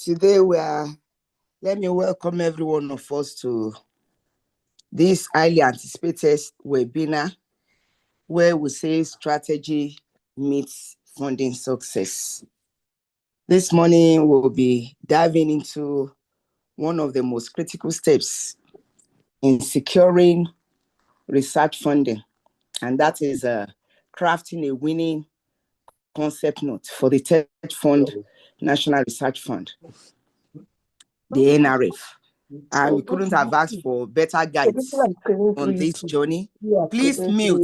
Today let me welcome every one of us to this highly anticipated webinar where we say strategy meets funding success. This morning we'll be diving into one of the most critical steps in securing research funding, and that is crafting a winning concept note for the TETFund National Research Fund, the NRF. And we couldn't have asked for better guides on this journey. Please mute.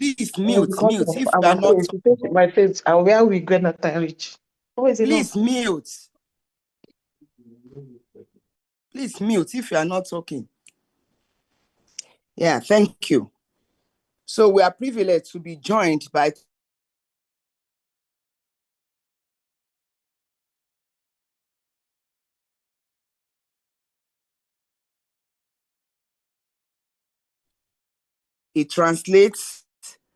Please mute. If you are not my face and where we gonna reach. Please mute. Please mute if you are not talking. Yeah, thank you. So we are privileged to be joined by it translates,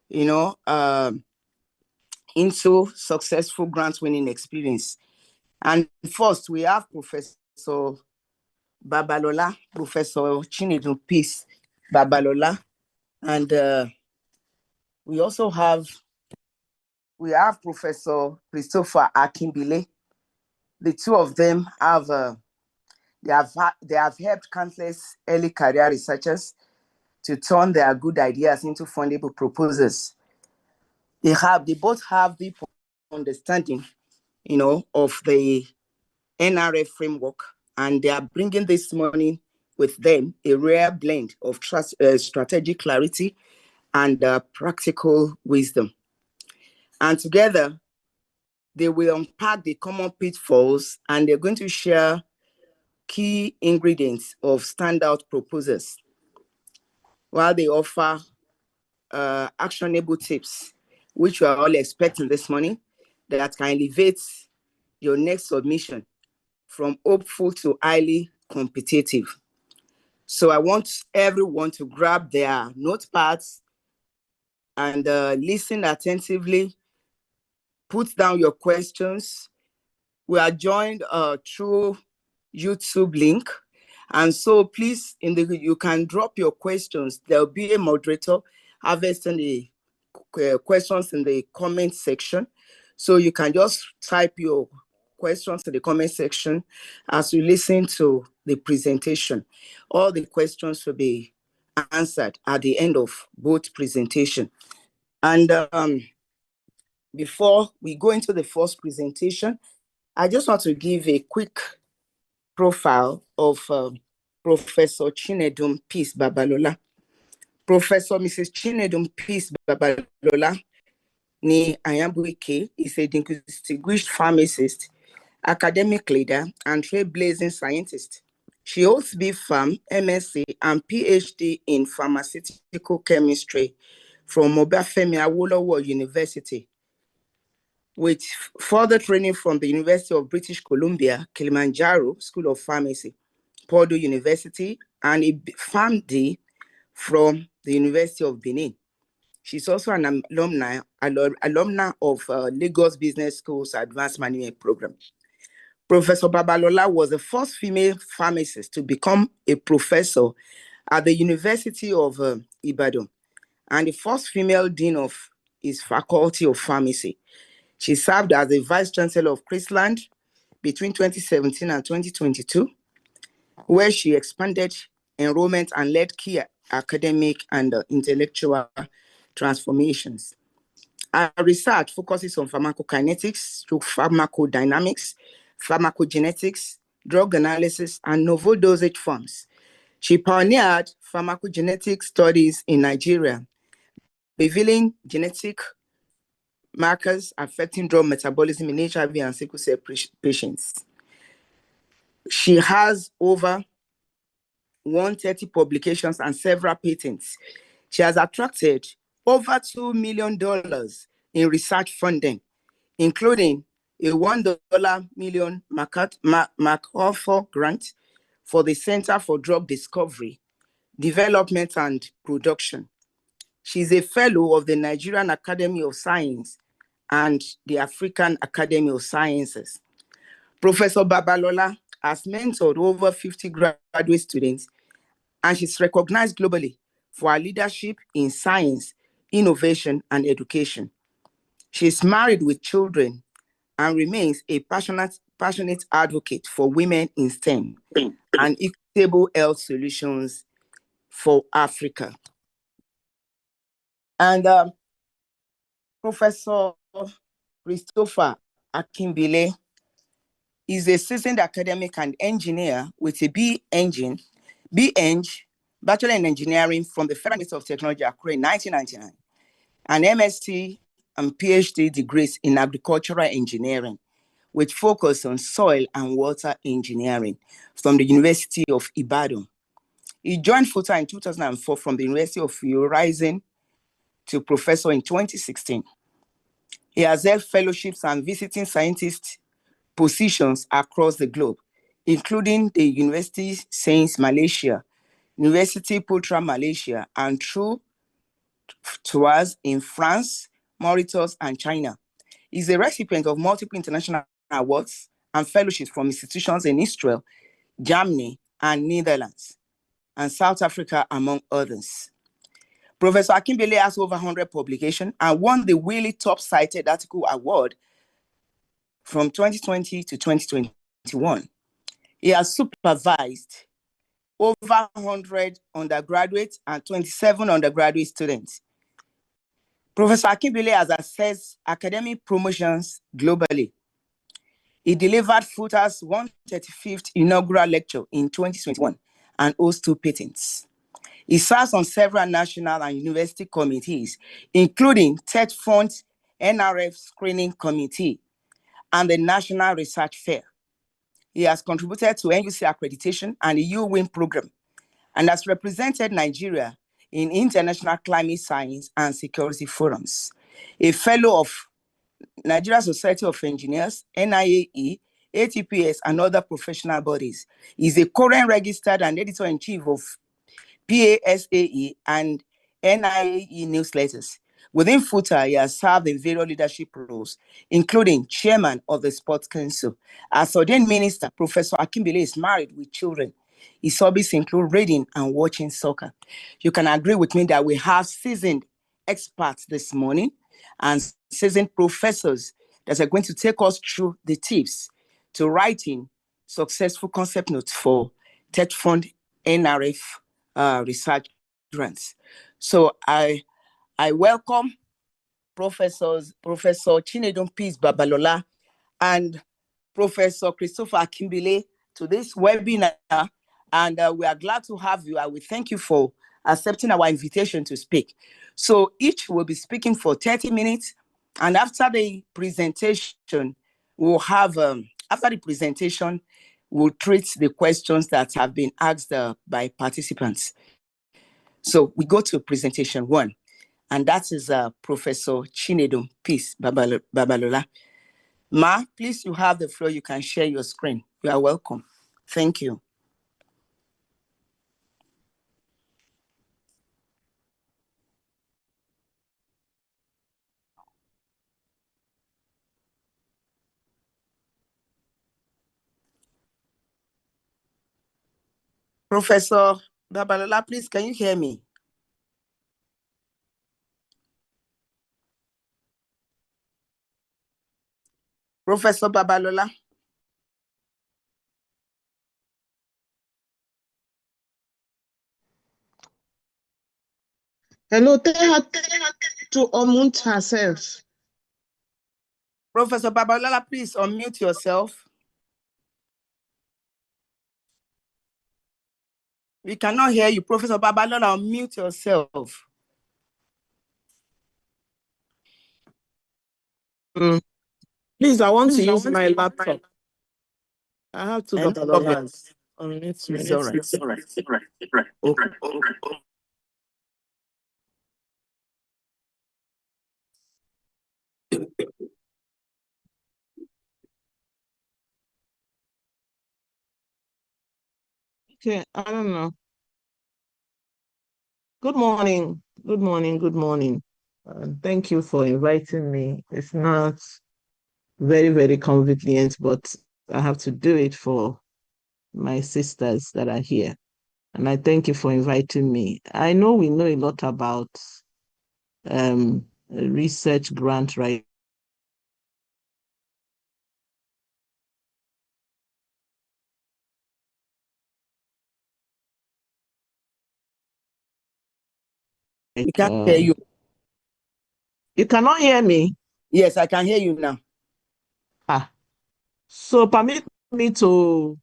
into successful grant winning experience. And first, we have Professor Babalola, Professor Chinedum Peace Babalola, and we also have Professor Christopher Akimbile. The two of them have helped countless early career researchers to turn their good ideas into fundable proposals. They both have deep understanding, of the NRF framework, and they are bringing this morning with them a rare blend of strategic clarity and practical wisdom. And together, they will unpack the common pitfalls, and they're going to share key ingredients of standout proposals, while they offer actionable tips, which we are all expecting this morning, that can elevate your next submission from hopeful to highly competitive. So I want everyone to grab their notepads and listen attentively, put down your questions. We are joined through YouTube link. And so please, you can drop your questions. There'll be a moderator harvesting the questions in the comment section. So you can just type your questions in the comment section as you listen to the presentation. All the questions will be answered at the end of both presentation. And before we go into the first presentation, I just want to give a quick profile of Professor Chinedum Peace Babalola. Professor Mrs. Chinedum Peace Babalola ni Ayambuike is a distinguished pharmacist, academic leader, and trailblazing scientist. She holds B.Pharm, MSc, and PhD in pharmaceutical chemistry from Obafemi Awolowo University, with further training from the University of British Columbia, Kilimanjaro School of Pharmacy, Purdue University, and a PharmD from the University of Benin. She's also an alumna of Lagos Business School's Advanced Management Program. Professor Babalola was the first female pharmacist to become a professor at the University of Ibadan and the first female dean of his Faculty of Pharmacy. She served as the Vice Chancellor of Chrisland between 2017 and 2022, where she expanded enrollment and led key academic and intellectual transformations. Our research focuses on pharmacokinetics, pharmacodynamics, pharmacogenetics, drug analysis, and novel dosage forms. She pioneered pharmacogenetic studies in Nigeria, revealing genetic markers affecting drug metabolism in HIV and sickle cell patients. She has over 130 publications and several patents. She has attracted over $2 million in research funding, including a $1 million MacArthur grant for the Center for Drug Discovery, Development and Production. She's a fellow of the Nigerian Academy of Science and the African Academy of Sciences. Professor Babalola has mentored over 50 graduate students, and she's recognized globally for her leadership in science, innovation, and education. She's married with children and remains a passionate advocate for women in STEM and equitable health solutions for Africa. And Professor Christopher Akimbile is a seasoned academic and engineer with a BEng, Bachelor in Engineering from the Federal University of Technology, Accra in 1999, and MSc and PhD degrees in agricultural engineering with focus on soil and water engineering from the University of Ibadan. He joined FUTA in 2004 from the University of Horizon to professor in 2016. He has held fellowships and visiting scientist positions across the globe, including the University Sains Malaysia, University Putra Malaysia, and through tours in France, Mauritius, and China. He's a recipient of multiple international awards and fellowships from institutions in Israel, Germany, and Netherlands, and South Africa, among others. Professor Akimbele has over 100 publications and won the Wiley Top Cited Article Award from 2020 to 2021. He has supervised over 100 undergraduate and 27 undergraduate students. Professor Akimbele has assessed academic promotions globally. He delivered FUTA's 135th inaugural lecture in 2021 and holds 2 patents. He serves on several national and university committees, including TETFund NRF Screening Committee and the National Research Fair. He has contributed to NUC accreditation and the UN program and has represented Nigeria in international climate science and security forums. A fellow of Nigeria Society of Engineers, NIAE, ATPS, and other professional bodies. He's a current registered and editor-in-chief of PASAE and NIAE newsletters. Within FUTA, he has served in various leadership roles, including chairman of the Sports Council. As ordained minister, Professor Akimbele is married with children. His hobbies include reading and watching soccer. You can agree with me that we have seasoned experts this morning and seasoned professors that are going to take us through the tips to writing successful concept notes for TETFund NRF research grants. So I welcome Professor Chinedum Peace Babalola and Professor Christopher Akimbele to this webinar, and we are glad to have you. I will thank you for accepting our invitation to speak. So each will be speaking for 30 minutes, and after the presentation, we'll have, we'll treat the questions that have been asked by participants. So we go to presentation 1, and that is Professor Chinedum Peace Babalola. Ma, please, you have the floor. You can share your screen. You are welcome. Thank you. Professor Babalola, please, can you hear me? Professor Babalola. Hello, tell her to unmute herself. Professor Babalola, please unmute yourself. We cannot hear you. Professor Babalola, unmute yourself. Please, I want to use my laptop. I have to No problem. Unmute It's all right. Okay. Okay, I don't know. Good morning. Good morning. Good morning. Thank you for inviting me. It's not very, very convenient, but I have to do it for my sisters that are here. And I thank you for inviting me. I know we know a lot about research grant, right? We Like, can't hear you. you cannot hear me? Yes, I can hear you now. So permit me to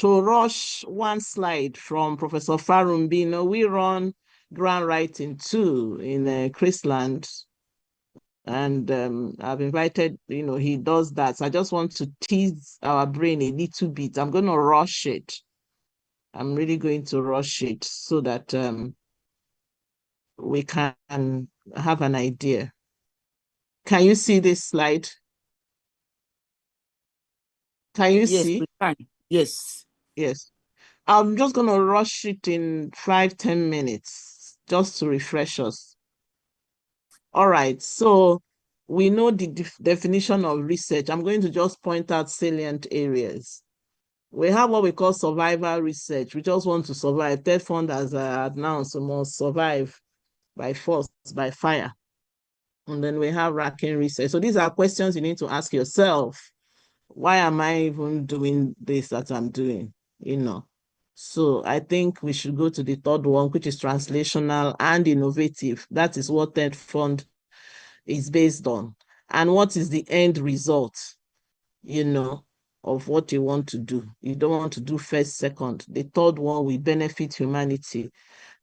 rush one slide from Professor Farumbi. You know, we run grant writing too in Chrisland, and I've invited, he does that. So I just want to tease our brain a little bit. I'm going to rush it. I'm really going to rush it so that we can have an idea. Can you see this slide? Can you Yes, see? we can. Yes. Yes. I'm just going to rush it in 5-10 minutes just to refresh us. All right. So we know the definition of research. I'm going to just point out salient areas. We have what we call survival research. We just want to survive. TETFund has announced we must survive by force, by fire. And then we have racking research. So these are questions you need to ask yourself. Why am I even doing this that I'm doing? So I think we should go to the third one, which is translational and innovative. That is what TETFund is based on. And what is the end result, of what you want to do? You don't want to do first, second. The third one will benefit humanity.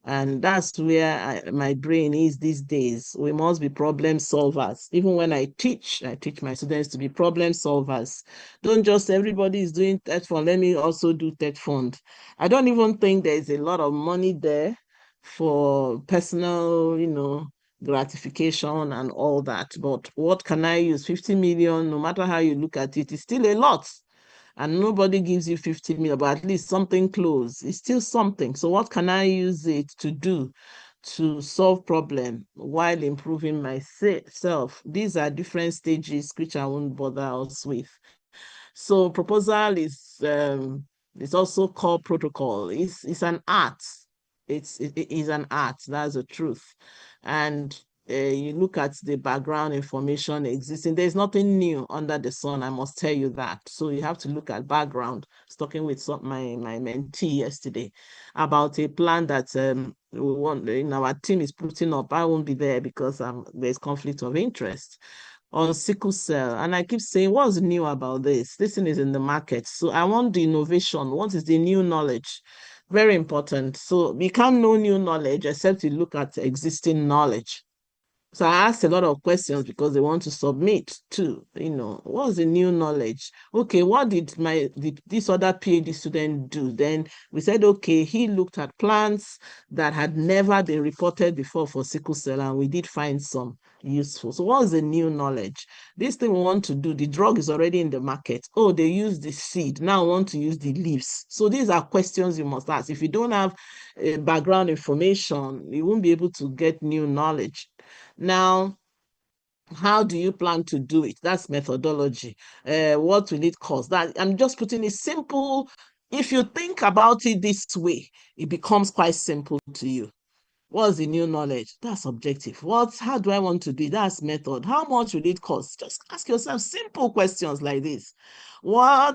And that's where my brain is these days. We must be problem solvers. Even when I teach my students to be problem solvers. Don't just everybody is doing TETFund, let me also do TETFund. I don't even think there's a lot of money there for personal, gratification and all that. But what can I use? 50 million, no matter how you look at it, is still a lot. And nobody gives you 50 million, but at least something close. It's still something. So what can I use it to do to solve problem while improving myself? These are different stages which I won't bother us with. So proposal is it's also called protocol. It's an art. It is an art. That's the truth. And you look at the background information existing. There's nothing new under the sun. I must tell you that. So you have to look at background. I was talking with my mentee yesterday about a plan that we want. Our team is putting up. I won't be there because there's conflict of interest on sickle cell. And I keep saying, what's new about this? This thing is in the market. So I want the innovation. What is the new knowledge? Very important. So we can't know new knowledge except you look at existing knowledge. So I asked a lot of questions because they want to submit too. What's the new knowledge? Okay, what did this other PhD student do? Then we said, okay, he looked at plants that had never been reported before for sickle cell, and we did find some useful. So what's the new knowledge? This thing we want to do, the drug is already in the market. Oh, they use the seed. Now I want to use the leaves. So these are questions you must ask. If you don't have background information, you won't be able to get new knowledge. Now, how do you plan to do it? That's methodology. What will it cost? That I'm just putting it simple. If you think about it this way, it becomes quite simple to you. What's the new knowledge? That's objective. How do I want to do it? That's method. How much will it cost? Just ask yourself simple questions like this. How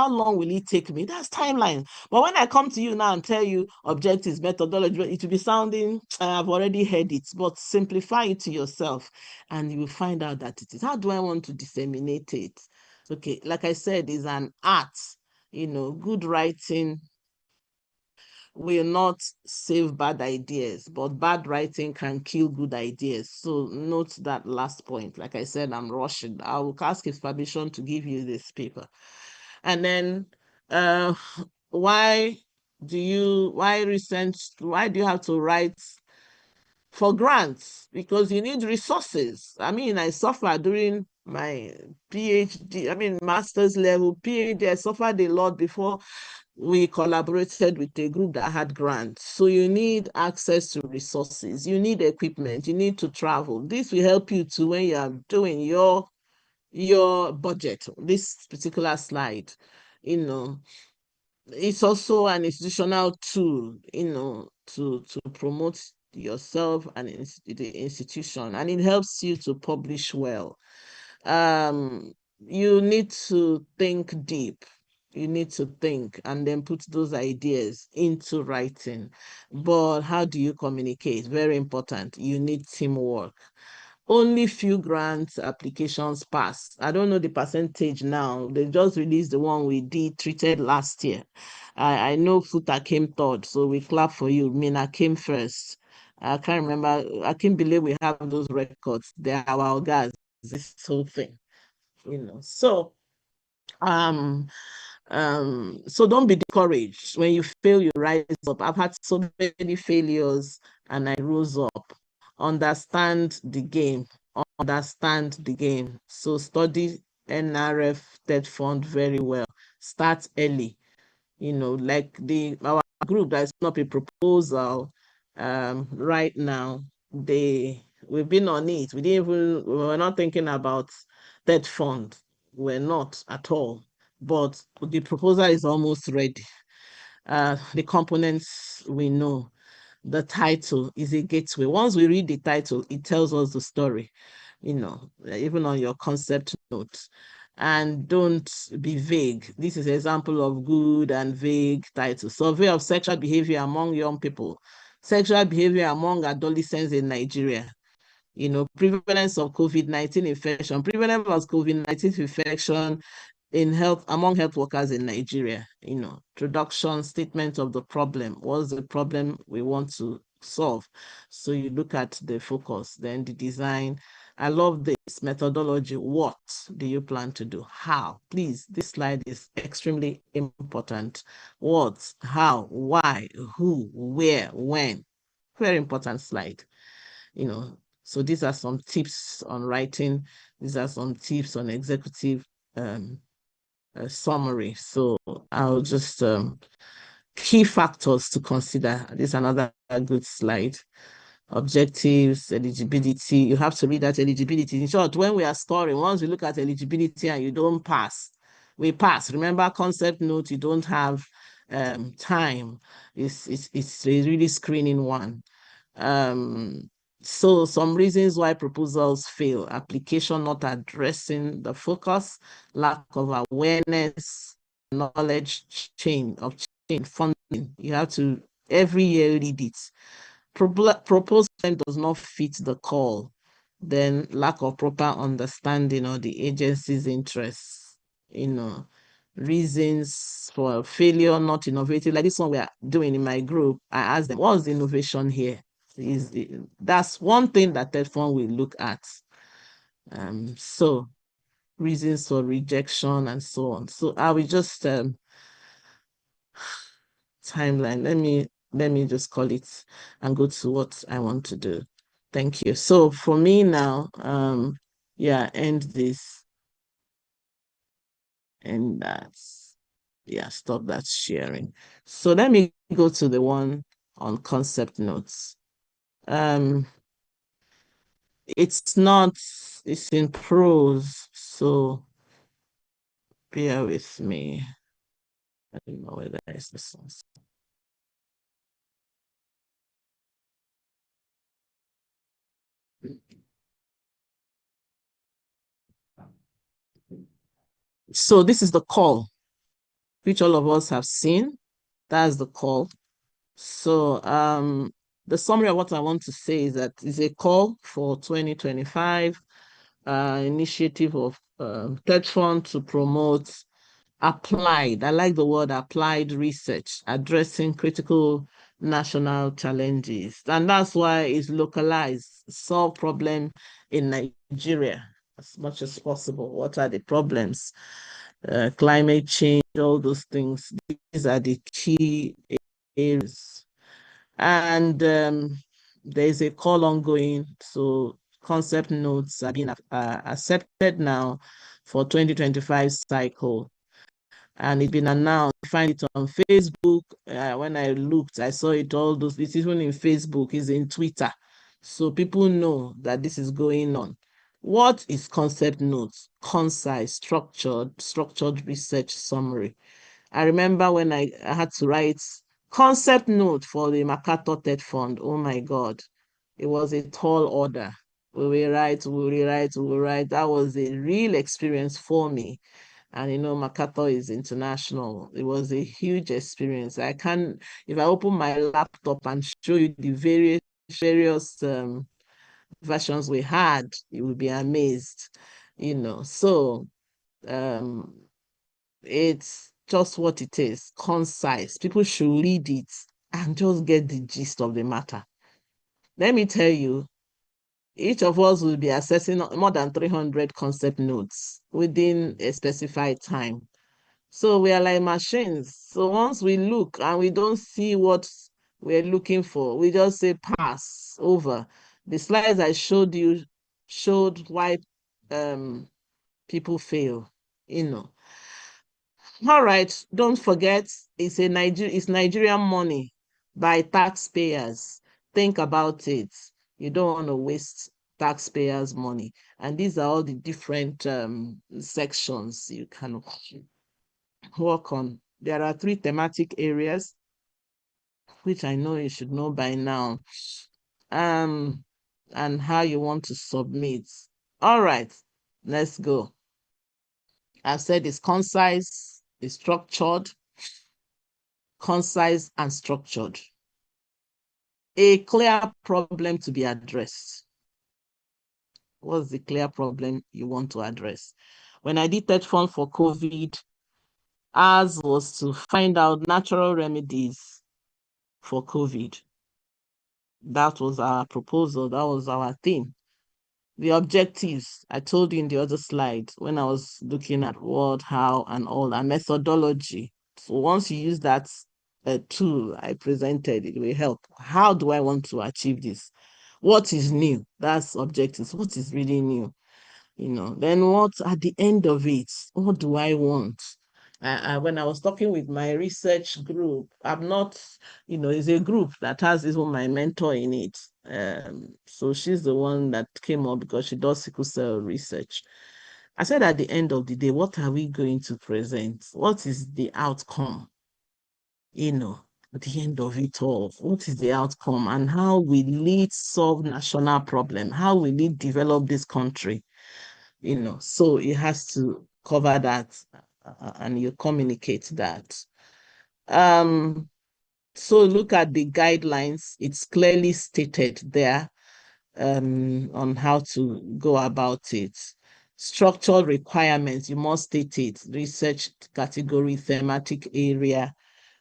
long will it take me? That's timeline. But when I come to you now and tell you objectives, methodology, it will be sounding, I've already heard it, but simplify it to yourself and you will find out that it is. How do I want to disseminate it? Okay, like I said, it's an art, good writing will not save bad ideas, but bad writing can kill good ideas. So note that last point. Like I said, I'm rushing. I will ask his permission to give you this paper. And then why do you have to write for grants? Because you need resources. I suffered during my PhD, master's level, PhD, I suffered a lot before we collaborated with a group that had grants. So you need access to resources, you need equipment, you need to travel. This will help you to when you are doing your your budget. This particular slide, it's also an institutional tool, to promote yourself and the institution, and it helps you to publish well. You need to think deep. You need to think and then put those ideas into writing. But how do you communicate? Very important. You need teamwork. Only few grant applications pass. I don't know the percentage now. They just released the one we did treated last year. I know Futa came third, so we clap for you. Mina came first. I can't remember. I can't believe we have those records. They're our guys. This whole thing, So so don't be discouraged. When you fail, you rise up. I've had so many failures and I rose up. Understand the game. Understand the game. So study NRF TETFund very well. Start early. Like our group that's not a proposal right now. We've been on it. We were not thinking about TETFund. We're not at all. But the proposal is almost ready. The components we know. The title is a gateway. Once we read the title, it tells us the story, even on your concept note. And don't be vague. This is an example of good and vague title. Survey of sexual behavior among young people. Sexual behavior among adolescents in Nigeria. Prevalence of COVID-19 infection. Prevalence of COVID-19 infection among health workers in Nigeria. Introduction, statement of the problem. What's the problem we want to solve? So you look at the focus, then the design. I love this methodology. What do you plan to do? How? Please, this slide is extremely important. What, how, why, who, where, when. Very important slide. So these are some tips on writing. These are some tips on executive summary. So I'll just key factors to consider. This is another good slide. Objectives, eligibility. You have to read that eligibility. In short, when we are scoring, once we look at eligibility and you don't pass, we pass. Remember, concept note, you don't have time. It's really screening one. So some reasons why proposals fail: application not addressing the focus, lack of awareness, knowledge funding. You have to every year read it. Proposal does not fit the call, then lack of proper understanding of the agency's interests, reasons for failure, not innovative. Like this one we are doing in my group, I asked them, what's the innovation here? That's one thing that TETFund will look at. So reasons for rejection and so on. So I will just timeline. Let me just call it and go to what I want to do. Thank you. So for me now, end this. And stop that sharing. So let me go to the one on concept notes. It's in prose, so bear with me. I don't know whether it's this one. So this is the call, which all of us have seen. That's the call. So the summary of what I want to say is that it's a call for 2025 initiative of TETFund to promote applied, I like the word applied research, addressing critical national challenges. And that's why it's localized, solve problem in Nigeria as much as possible. What are the problems? Climate change, all those things. These are the key areas. And there's a call ongoing. So concept notes are being accepted now for 2025 cycle. And it's been announced. I find it on Facebook. When I looked, I saw it all those. It's even in Facebook, it's in Twitter. So people know that this is going on. What is concept notes? Concise, structured research summary. I remember when I had to write concept note for the MacArthur TETFund. Oh my God, it was a tall order. We will write, we will write, we will write. That was a real experience for me. And MacArthur is international. It was a huge experience. I can, if I open my laptop and show you the various versions we had, you will be amazed. So um, it's just what it is, concise. People should read it and just get the gist of the matter. Let me tell you, each of us will be assessing more than 300 concept notes within a specified time. So we are like machines. So once we look and we don't see what we're looking for, we just say pass over. The slides I showed you showed why people fail, you know. All right, don't forget, it's Nigerian money by taxpayers. Think about it. You don't want to waste taxpayers' money. And these are all the different sections you can work on. There are 3 thematic areas, which I know you should know by now, and how you want to submit. All right, let's go. I've said it's concise, it's structured, concise and structured. A clear problem to be addressed. What's the clear problem you want to address? When I did TETFund for COVID, ours was to find out natural remedies for COVID. That was our proposal. That was our theme. The objectives, I told you in the other slide when I was looking at what, how, and all, and methodology. So once you use that tool I presented, it will help. How do I want to achieve this? What is new? That's objectives. What is really new? Then what at the end of it? What do I want? When I was talking with my research group, I'm not, it's a group that has even my mentor in it. So she's the one that came up because she does sickle cell research. I said at the end of the day, what are we going to present? What is the outcome? At the end of it all, what is the outcome and how will it solve national problem? How will it develop this country? So it has to cover that and you communicate that. So look at the guidelines. It's clearly stated there on how to go about it. Structural requirements, you must state it, research category, thematic area,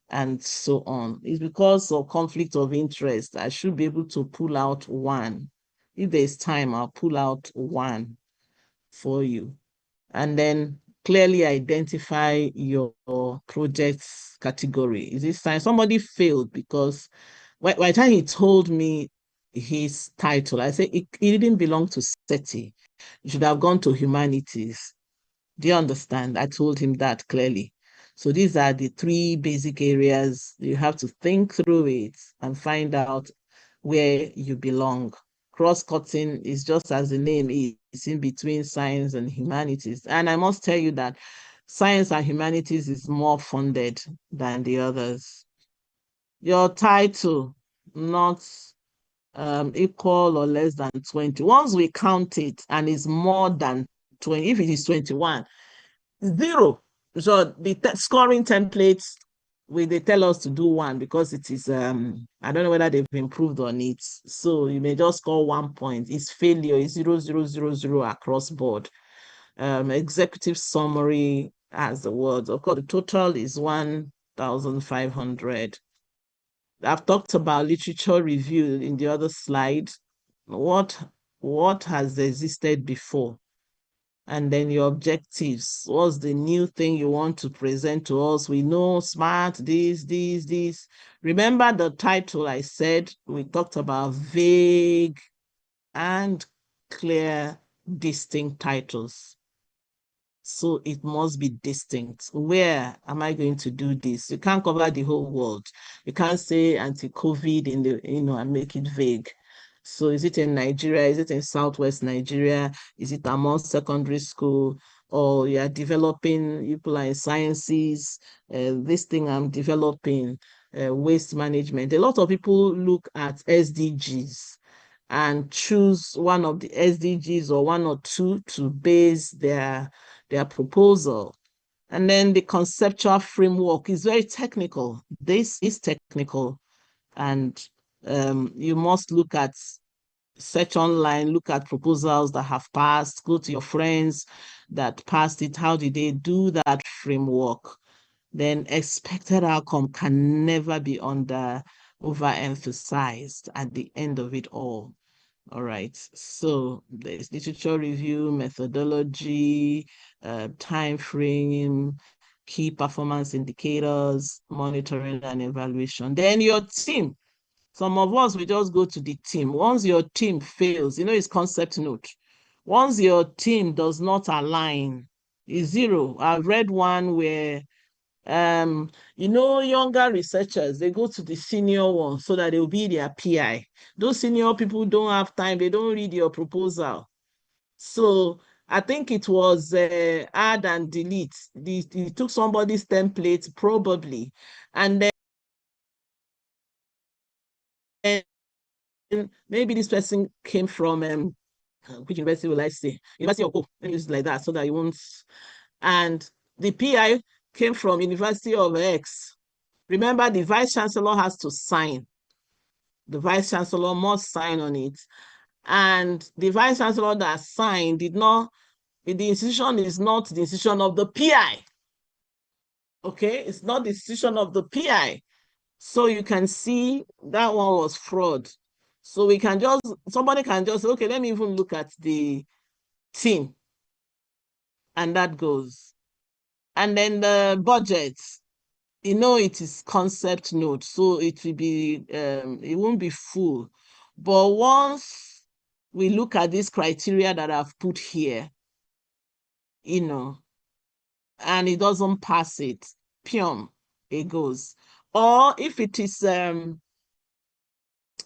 and so on. It's because of conflict of interest. I should be able to pull out one. If there's time, I'll pull out one for you. And then clearly identify your project's category. Is this science? Somebody failed because by the time he told me his title, I said it didn't belong to SETI. It should have gone to humanities. Do you understand? I told him that clearly. So these are the 3 basic areas. You have to think through it and find out where you belong. Cross-cutting is just as the name is, in between science and humanities. And I must tell you that science and humanities is more funded than the others. Your title, not equal or less than 20. Once we count it and it's more than 20, if it is 21, 0. So the scoring templates, they tell us to do 1 because it is I don't know whether they've improved on it. So you may just score 1 point. It's failure. It's 0, 0, 0, 0 across board. Executive summary has the words. Of course, the total is 1,500. I've talked about literature review in the other slide. What has existed before? And then your objectives. What's the new thing you want to present to us? We know SMART, this. Remember the title I said? We talked about vague and clear, distinct titles. So it must be distinct. Where am I going to do this? You can't cover the whole world. You can't say anti-COVID and make it vague. So is it in Nigeria? Is it in Southwest Nigeria? Is it among secondary school? Or you are developing, people are in sciences, this thing I'm developing, waste management. A lot of people look at SDGs and choose one of the SDGs or one or two to base their proposal. And then the conceptual framework is very technical. This is technical, and you must look at, search online, look at proposals that have passed, go to your friends that passed it. How did they do that framework? Then expected outcome can never be overemphasized at the end of it all. All right. So there's literature review, methodology, time frame, key performance indicators, monitoring and evaluation. Then your team. Some of us, we just go to the team. Once your team fails, it's concept note. Once your team does not align, it's zero. I've read one where younger researchers, they go to the senior one so that they'll be their PI. Those senior people don't have time, they don't read your proposal. So I think it was add and delete. He took somebody's template probably, and then maybe this person came from which university will I say? University of Hope. Let me use it like that so that you won't. And the PI came from University of X. Remember, the vice chancellor has to sign. The vice chancellor must sign on it. And the vice chancellor that signed did not, the institution is not the decision of the PI. Okay, it's not the decision of the PI. So you can see that one was fraud. So somebody can just say, okay, let me even look at the team. And that goes. And then the budget, it is concept note. So it will be, it won't be full. But once we look at this criteria that I've put here, and it doesn't pass it, pium, it goes. Or if it is,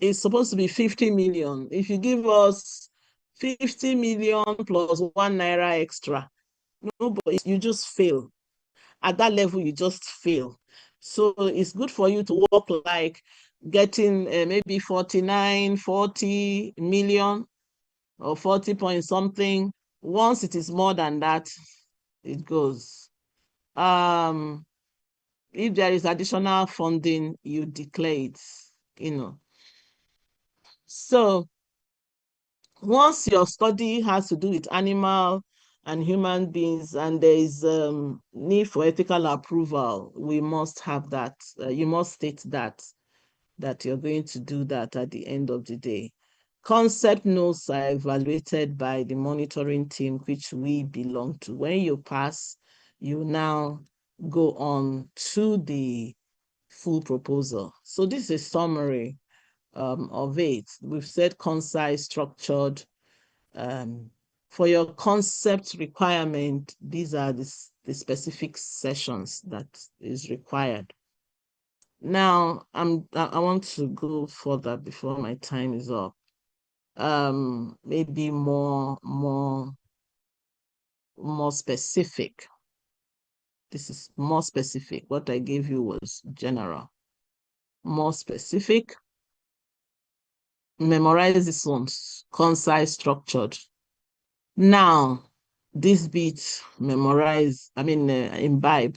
it's supposed to be 50 million. If you give us 50 million plus 1 naira extra, nobody, you just fail. At that level, you just fail. So it's good for you to work like getting maybe 49, 40 million or 40 point something. Once it is more than that, it goes. If there is additional funding, you declare it, So once your study has to do with animal and human beings and there is need for ethical approval, we must have that. You must state that you're going to do that at the end of the day. Concept notes are evaluated by the monitoring team, which we belong to. When you pass, you now go on to the full proposal. So this is a summary of it. We've said concise, structured. For your concept requirement, these are the specific sessions that is required. Now, I want to go further before my time is up. Maybe more specific. This is more specific. What I gave you was general. More specific. Memorize this one, concise, structured. Now, this bit, imbibe,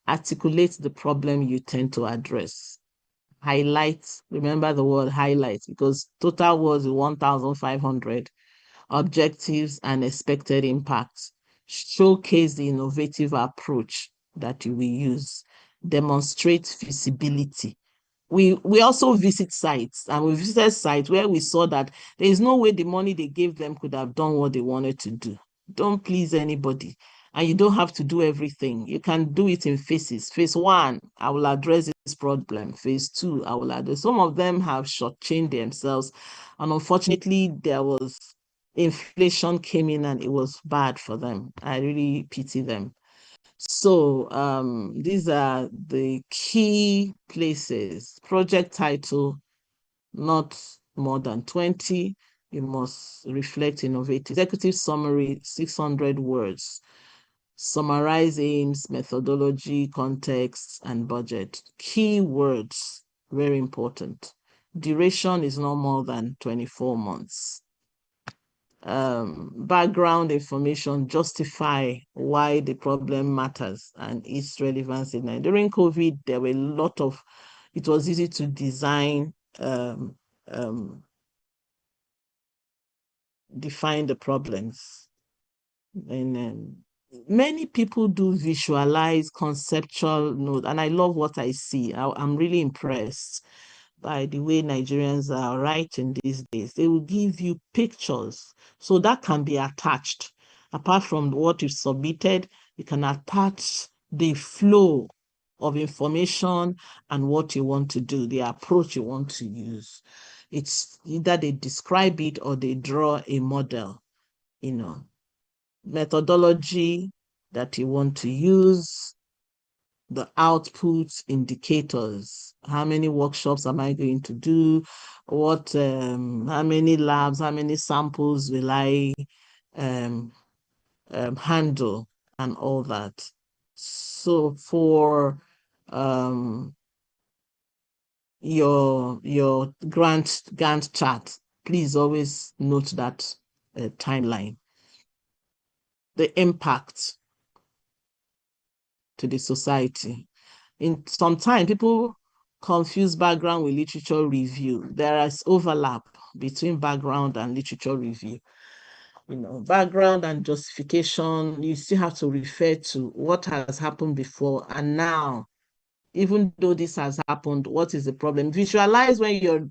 articulate the problem you tend to address. Highlight, remember the word highlight, because total was 1,500. Objectives and expected impacts. Showcase the innovative approach that you will use. Demonstrate feasibility. We also visit sites, and we visited sites where we saw that there is no way the money they gave them could have done what they wanted to do. Don't please anybody. And you don't have to do everything. You can do it in phases. Phase 1, I will address this problem. Phase 2, I will address. Some of them have shortchanged themselves. And unfortunately, there was inflation came in and it was bad for them. I really pity them. So these are the key places. Project title, not more than 20. You must reflect innovative. Executive summary, 600 words. Summarize aims, methodology, context, and budget. Keywords, very important. Duration is no more than 24 months. Background information, justify why the problem matters and its relevance in Nigeria. During COVID, there were a lot of, it was easy to design, define the problems. And many people do visualize conceptual note, and I love what I see. I'm really impressed by the way Nigerians are writing these days. They will give you pictures, so that can be attached. Apart from what you've submitted, you can attach the flow of information and what you want to do, the approach you want to use. It's either they describe it or they draw a model, methodology that you want to use, the output indicators. How many workshops am I going to do? What, how many labs, how many samples will I handle, and all that. So for your Gantt chart, please always note that timeline. The impact to the society. In some time, people confuse background with literature review. There is overlap between background and literature review. Background and justification, you still have to refer to what has happened before and now. Even though this has happened, what is the problem? Visualize when you're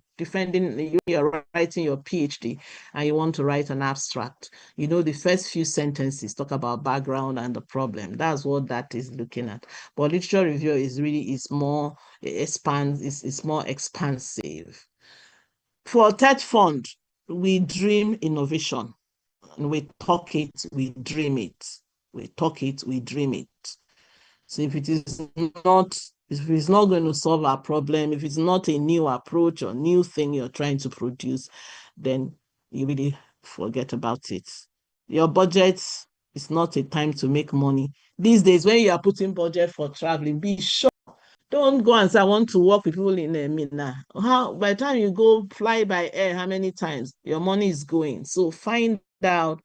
you're writing your PhD and you want to write an abstract. The first few sentences talk about background and the problem. That's what that is looking at. But literature review is more expansive. For TETFund, we dream innovation. And we talk it, we dream it. We talk it, we dream it. So if it's not going to solve our problem, if it's not a new approach or new thing you're trying to produce, then you really forget about it. Your budget is not a time to make money. These days, when you are putting budget for traveling, be sure. Don't go and say, I want to work with people in Mina. By the time you go fly by air, how many times your money is going? So find out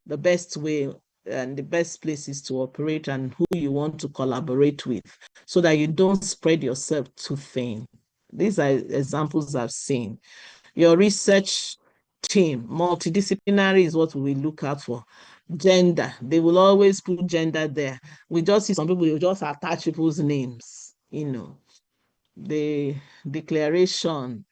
the best way and the best places to operate and who you want to collaborate with, so that you don't spread yourself too thin. These are examples I've seen. Your research team, multidisciplinary is what we look out for. Gender, they will always put gender there. We just see some people, you just attach people's names, the declaration,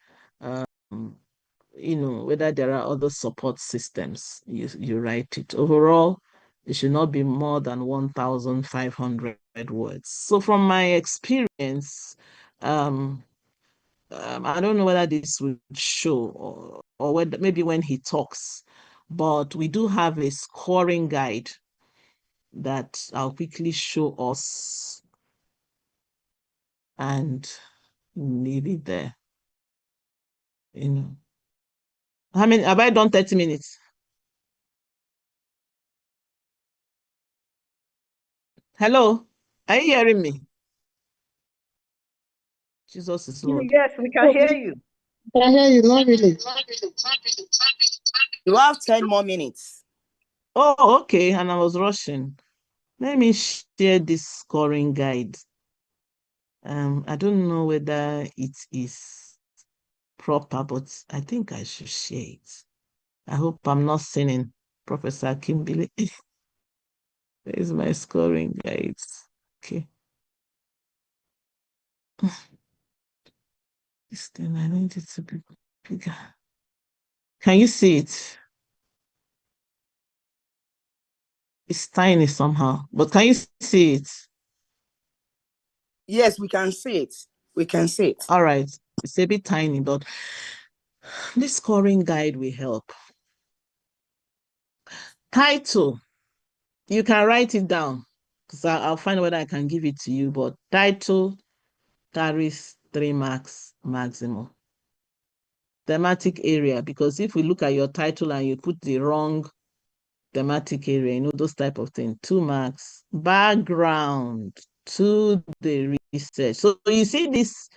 whether there are other support systems, you write it. Overall, it should not be more than 1,500 words. So from my experience, I don't know whether this would show or whether maybe when he talks, but we do have a scoring guide that I'll quickly show us and leave it there. How many have I done? 30 minutes? Hello, are you hearing me? Jesus is Lord. Yes, we can hear you. I can hear you, not really. You have 10 more minutes. Oh, okay. And I was rushing. Let me share this scoring guide. I don't know whether it is proper, but I think I should share it. I hope I'm not sinning, Professor Kimbili. There's my scoring guides. Okay. This thing, I need it to be bigger. Can you see it? It's tiny somehow, but can you see it? Yes, we can see it. We can see it. All right. It's a bit tiny, but this scoring guide will help. Title. You can write it down because I'll find whether I can give it to you, but title carries 3 marks maximum. thematic area, because if we look at your title and you put the wrong thematic area, you know, those type of things, 2 marks. Background to the research. So you see this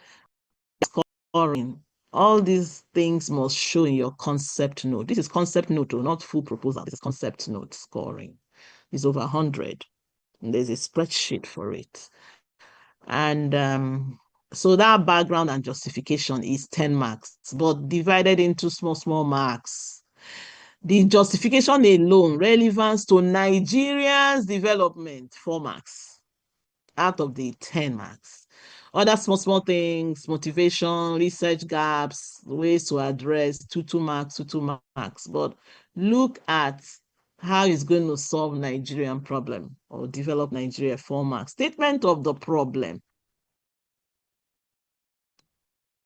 scoring, all these things must show in your concept note. This is concept note, not full proposal. This is concept note scoring. It's over 100. And there's a spreadsheet for it. And so that background and justification is 10 marks, but divided into small marks. The justification alone, relevance to Nigeria's development, 4 marks out of the 10 marks. Other small things, motivation, research gaps, ways to address, 2 marks, 2 marks. But look at how it's going to solve Nigerian problem or develop Nigeria, 4 marks. Statement of the problem.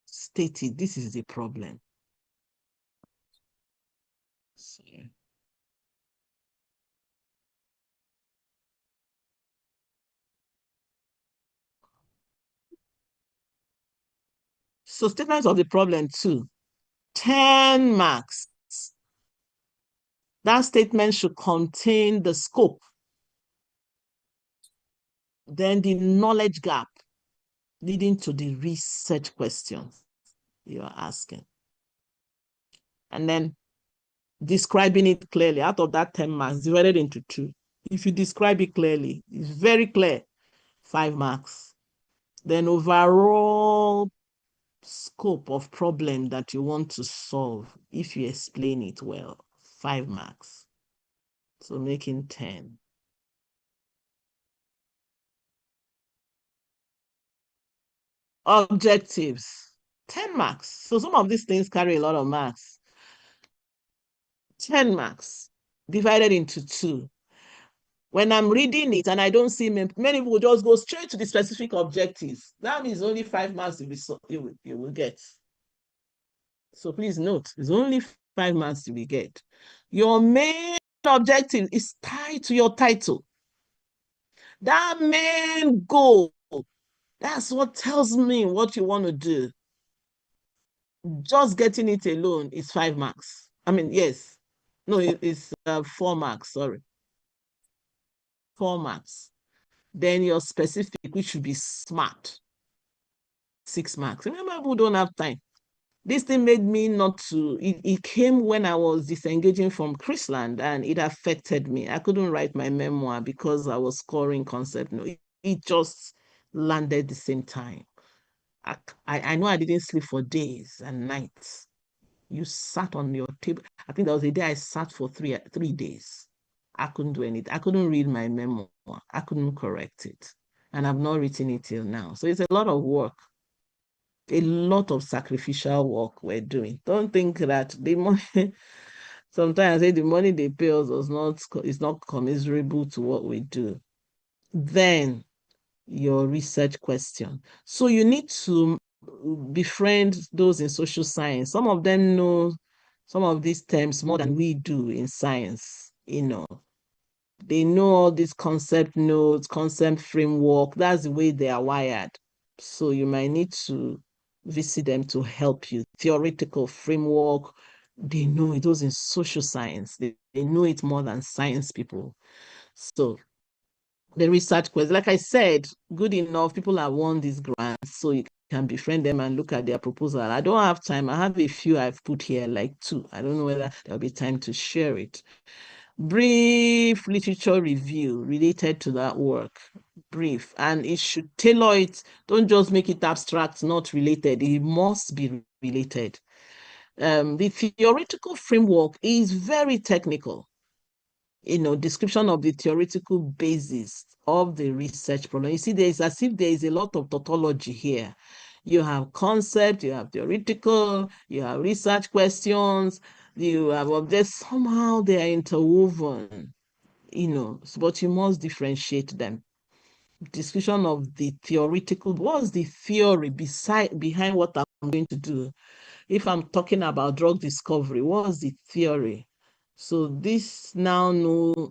Stated, this is the problem. Sorry. So statement of the problem 2, 10 marks. That statement should contain the scope, then the knowledge gap leading to the research questions you are asking. And then describing it clearly. Out of that 10 marks, divided into 2. If you describe it clearly, it's very clear, 5 marks. Then overall scope of problem that you want to solve, if you explain it well, 5 marks. So making 10. Objectives, 10 marks. So some of these things carry a lot of marks. 10 marks divided into 2. When I'm reading it and I don't see many people just go straight to the specific objectives. That means only 5 marks you will get. So please note, it's only 5 marks you will get. Your main objective is tied to your title. That main goal, that's what tells me what you want to do. Just getting it alone is 5 marks. I mean, yes. No, it's 4 marks, sorry. 4 marks. Then your specific, which should be smart, 6 marks. Remember, people don't have time. This thing made me not to, it came when I was disengaging from Chrisland and it affected me. I couldn't write my memoir because I was scoring concept. No, it just landed the same time. I know I didn't sleep for days and nights. You sat on your table. I think there was a day I sat for 3 days. I couldn't do anything. I couldn't read my memoir. I couldn't correct it. And I've not written it till now. So it's a lot of work. A lot of sacrificial work we're doing. Don't think that the money, sometimes I say the money they pay us is not commiserable to what we do. Then your research question. So you need to befriend those in social science. Some of them know some of these terms more than we do in science, you know. They know all these concept notes, concept framework. That's the way they are wired. So you might need to visit them to help you. Theoretical framework, they know it. Those in social science, they know it more than science people. So the research question, like I said, good enough, people have won these grants, so you can befriend them and look at their proposal. I don't have time. I have a few I've put here, like 2. I don't know whether there'll be time to share it. Brief literature review related to that work. Brief. And it should tailor it. Don't just make it abstract, not related. It must be related. The theoretical framework is very technical. You know, description of the theoretical basis of the research problem. You see, there's as if there is a lot of tautology here. You have concept, you have theoretical, you have research questions, you have objects. Somehow they are interwoven, you know, but you must differentiate them. Description of the theoretical, what's the theory behind what I'm going to do? If I'm talking about drug discovery, what's the theory? So this now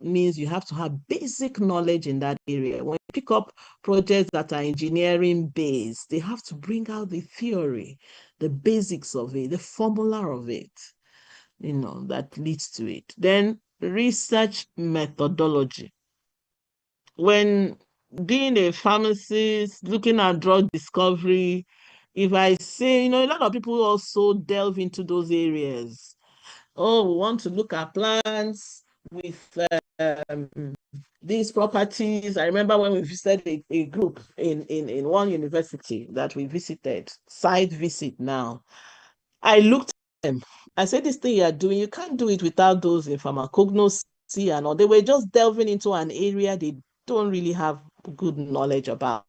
means you have to have basic knowledge in that area. When you pick up projects that are engineering based, they have to bring out the theory, the basics of it, the formula of it, that leads to it. Then research methodology. When being a pharmacist, looking at drug discovery, if I say, a lot of people also delve into those areas. Oh, we want to look at plants with these properties. I remember when we visited a group in one university that we visited, site visit now. I looked at them. I said, this thing you're doing, you can't do it without those in pharmacognosy and all. They were just delving into an area they don't really have good knowledge about.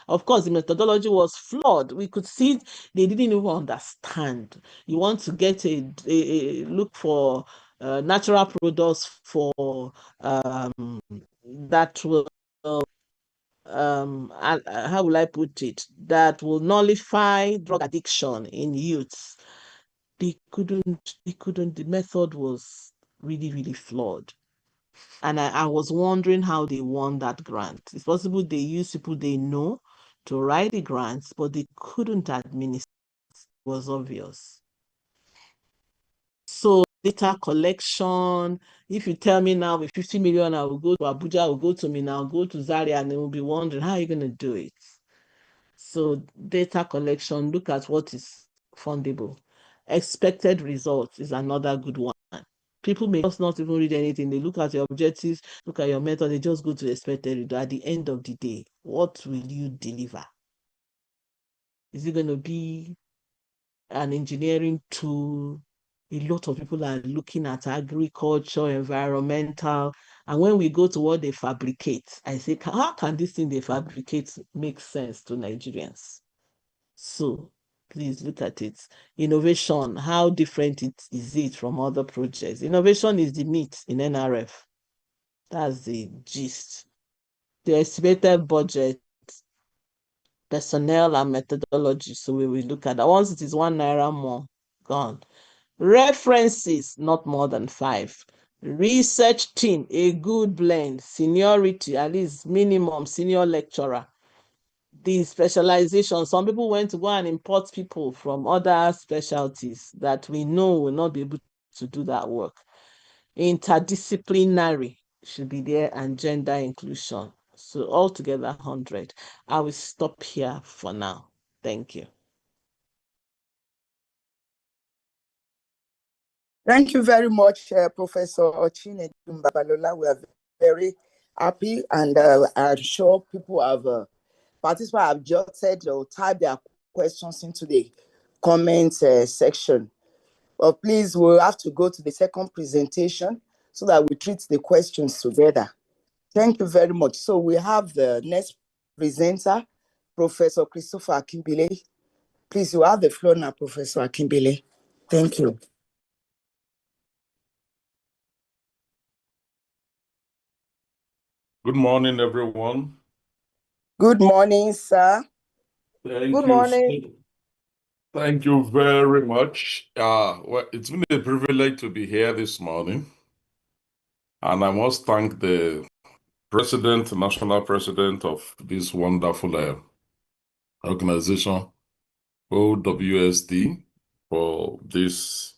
Of course, the methodology was flawed. We could see they didn't even understand. You want to get a look for natural products for that will how will I put it? That will nullify drug addiction in youths. They couldn't. The method was really, really flawed. And I was wondering how they won that grant. It's possible they used people they know to write the grants, but they couldn't administer. It was obvious. So data collection, if you tell me now with 50 million, I will go to Abuja, I will go to Mina, I'll go to Zaria, and they will be wondering, how are you going to do it? So data collection, look at what is fundable. Expected results is another good one. People may just not even read anything. They look at your objectives, look at your method, they just go to expected result. At the end of the day, what will you deliver? Is it going to be an engineering tool? A lot of people are looking at agriculture, environmental, and when we go to what they fabricate, I say, how can this thing they fabricate make sense to Nigerians? So please look at it. Innovation, how different is it from other projects? Innovation is the meat in NRF. That's the gist. The estimated budget, personnel, and methodology. So we will look at that. Once it is 1 naira more, gone. References, not more than 5. Research team, a good blend. Seniority, at least minimum senior lecturer. The specialization, some people went to go and import people from other specialties that we know will not be able to do that work. Interdisciplinary should be there, and gender inclusion. So altogether 100. I will stop here for now. Thank you. Thank you very much, Professor Chinedum Babalola. We are very happy, and I'm sure people have participants have jotted or typed their questions into the comment section. But please, we'll have to go to the second presentation so that we treat the questions together. Thank you very much. So we have the next presenter, Professor Christopher Akimbile. Please, you have the floor now, Professor Akimbile. Thank you. Good morning, everyone. Good morning, sir. Good morning. Thank you very much. Well, it's been a privilege to be here this morning. And I must thank the national president of this wonderful organization, OWSD, for this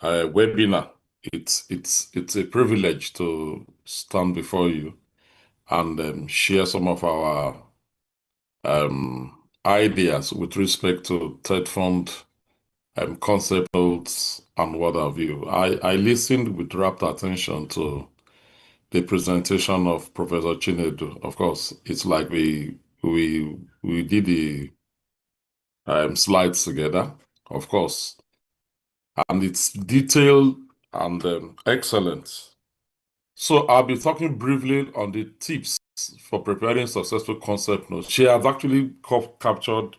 webinar. It's a privilege to stand before you and share some of our ideas with respect to TETFund concept notes and what have you. I listened with rapt attention to the presentation of Professor Chinedu. Of course, it's like we did the slides together, of course, and it's detailed and excellent. So I'll be talking briefly on the tips for preparing successful concept notes. She has actually captured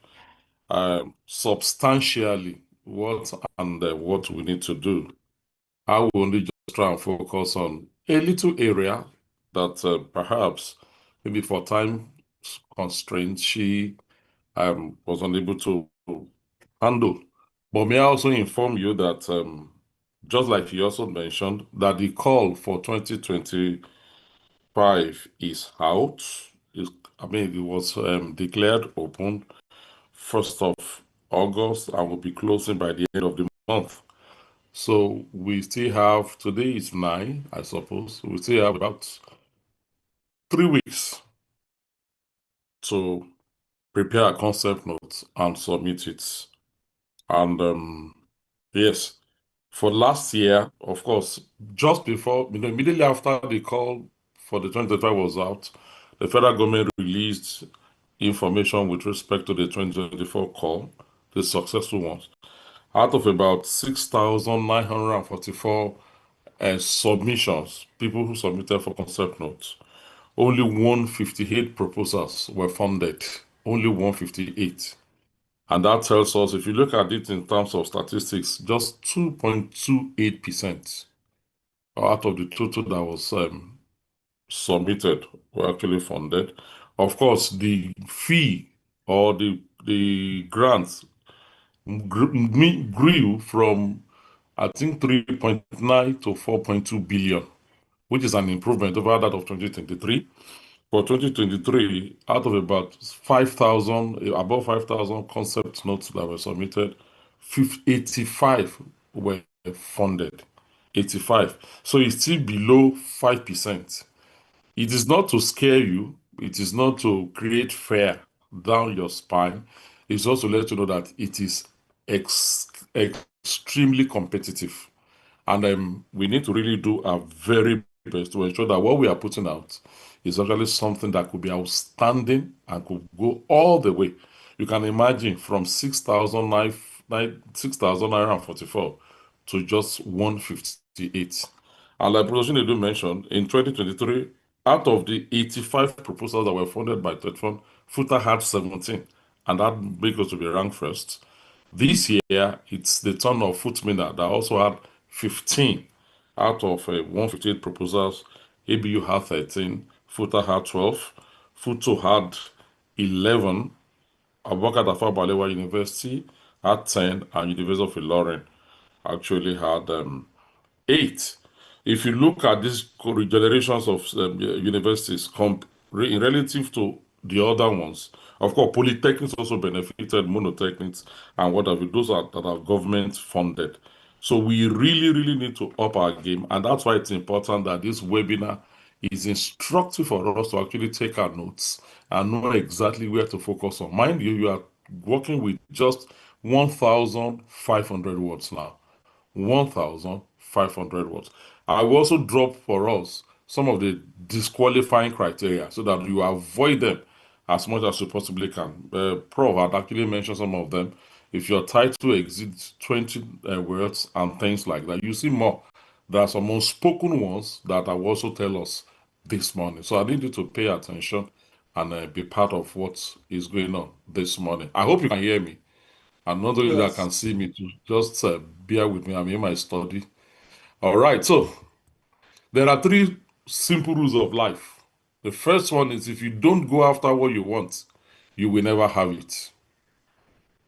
substantially what we need to do. I will only just try and focus on a little area that perhaps maybe for time constraints she was unable to handle. But may I also inform you that just like he also mentioned, that the call for 2025 is out. It was declared open 1st of August and will be closing by the end of the month. So we still have, today is 9, I suppose. We still have about 3 weeks to prepare a concept note and submit it. And yes, for last year, of course, just before, immediately after the call for the 2025 was out, the federal government released information with respect to the 2024 call, the successful ones. Out of about 6,944 submissions, people who submitted for concept notes, only 158 proposals were funded. Only 158. And that tells us, if you look at it in terms of statistics, just 2.28% out of the total that was submitted were actually funded. Of course, the fee or the grants grew from, I think, 3.9 to 4.2 billion, which is an improvement over that of 2023. For 2023, out of about 5,000, above 5,000 concept notes that were submitted, 85 were funded. 85. So it's still below 5%. It is not to scare you. It is not to create fear down your spine. It's also to let you know that it is extremely competitive. And we need to really do our very best to ensure that what we are putting out is actually something that could be outstanding and could go all the way. You can imagine from 6,944 to just 158. And like Professor Chinedu mentioned, in 2023, out of the 85 proposals that were funded by TETFund, FUTA had 17, and that makes us to be ranked first. This year, it's the turn of FUTMINA that also had 15 out of 158 proposals. ABU had 13, FUTA had 12, FUTO had 11, Abubakar Tafawa Balewa University had 10, and University of Ilorin actually had 8. If you look at these generations of universities in relative to the other ones, of course, polytechnics also benefited, monotechnics, and what have you, those that are government funded. So we really, really need to up our game, and that's why it's important that this webinar is instructive for us to actually take our notes and know exactly where to focus on. Mind you, you are working with just 1,500 words now. 1,500 words. I will also drop for us some of the disqualifying criteria so that you avoid them as much as you possibly can. Prof had actually mentioned some of them. If your title exceeds 20 words and things like that, you see more. There are some unspoken ones that I will also tell us this morning. So I need you to pay attention and be part of what is going on this morning. I hope you can hear me. And not only that Yes. can see me, to just bear with me. I'm in my study. All right. So there are 3 simple rules of life. The first one is, if you don't go after what you want, you will never have it.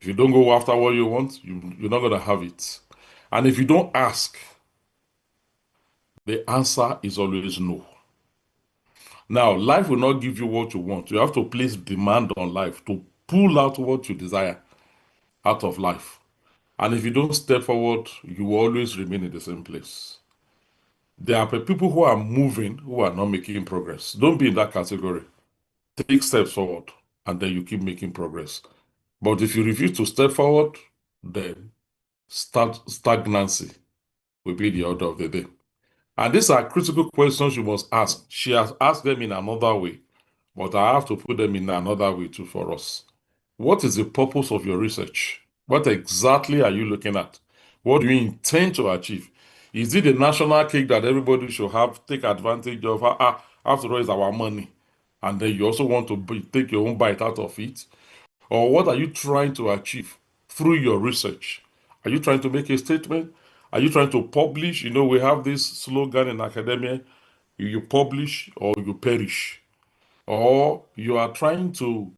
If you don't go after what you want, you're not going to have it. And if you don't ask, the answer is always no. Now, life will not give you what you want. You have to place demand on life to pull out what you desire out of life. And if you don't step forward, you will always remain in the same place. There are people who are moving, who are not making progress. Don't be in that category. Take steps forward, and then you keep making progress. But if you refuse to step forward, then stagnancy will be the order of the day. And these are critical questions you must ask. She has asked them in another way, but I have to put them in another way too for us. What is the purpose of your research? What exactly are you looking at? What do you intend to achieve? Is it a national cake that everybody should have, take advantage of? After all, it's our money. And then you also want to take your own bite out of it? Or what are you trying to achieve through your research? Are you trying to make a statement? Are you trying to publish? We have this slogan in academia: you publish or you perish. Or you are trying to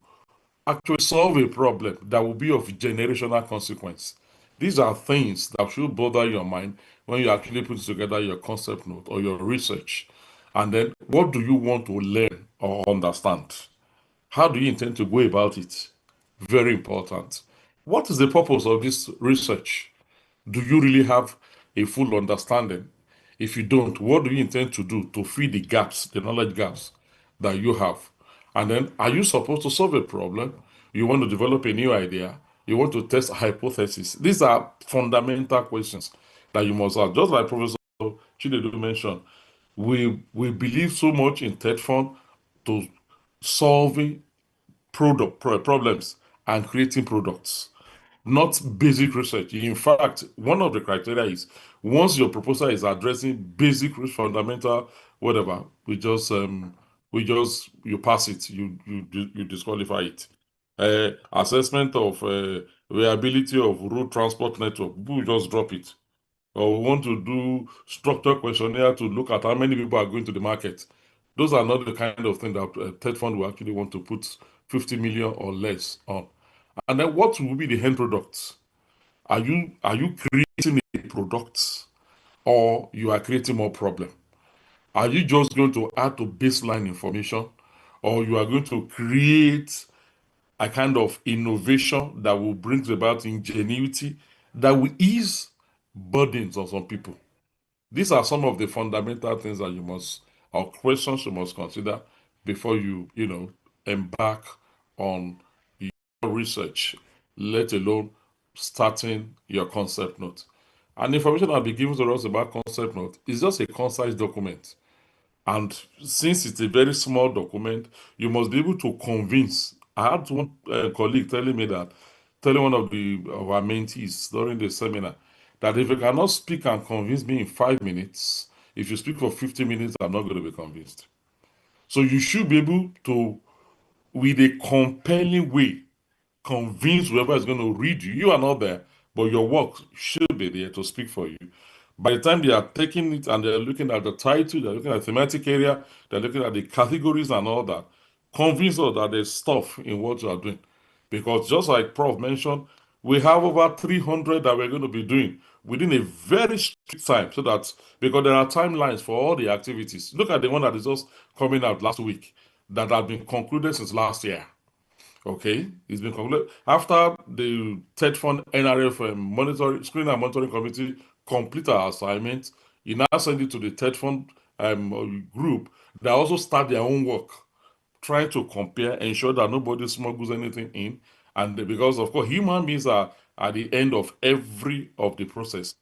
actually solve a problem that will be of generational consequence. These are things that should bother your mind when you actually put together your concept note or your research, and then what do you want to learn or understand? How do you intend to go about it? Very important. What is the purpose of this research? Do you really have a full understanding? If you don't, what do you intend to do to fill the gaps, the knowledge gaps that you have? And then, are you supposed to solve a problem? You want to develop a new idea? You want to test a hypothesis? These are fundamental questions that you must ask. Just like Professor Chinedu mentioned, we believe so much in TETFund to solving problems and creating products, not basic research. In fact, one of the criteria is once your proposal is addressing basic fundamental whatever, you pass it, you disqualify it. Assessment of reliability of road transport network, we just drop it. Or we want to do structure questionnaire to look at how many people are going to the market. Those are not the kind of thing that TED Fund will actually want to put 50 million or less on. And then what will be the end products? Are you creating a product or you are creating more problem? Are you just going to add to baseline information or you are going to create a kind of innovation that will bring about ingenuity that will ease burdens on some people? These are some of the fundamental things that you must, or questions you must consider before embark on your research, let alone starting your concept note. And information I'll be given to us about concept note is just a concise document. And since it's a very small document, you must be able to convince. I had one colleague telling one of our mentees during the seminar that if you cannot speak and convince me in 5 minutes, if you speak for 50 minutes, I'm not going to be convinced. So you should be able to, with a compelling way, convince whoever is going to read you. You are not there, but your work should be there to speak for you. By the time they are taking it and they're looking at the title, they're looking at the thematic area, they're looking at the categories and all that, convince us that there's stuff in what you are doing. Because just like Prof mentioned, we have over 300 that we're going to be doing within a very strict time, so that because there are timelines for all the activities. Look at the one that is just coming out last week that have been concluded since last year. Okay, it's been concluded after the TETFund NRF monitoring screening and monitoring committee complete our assignment. You now send it to the TETFund group. They also start their own work, trying to compare, ensure that nobody smuggles anything in, and because of course human beings are at the end of every of the process.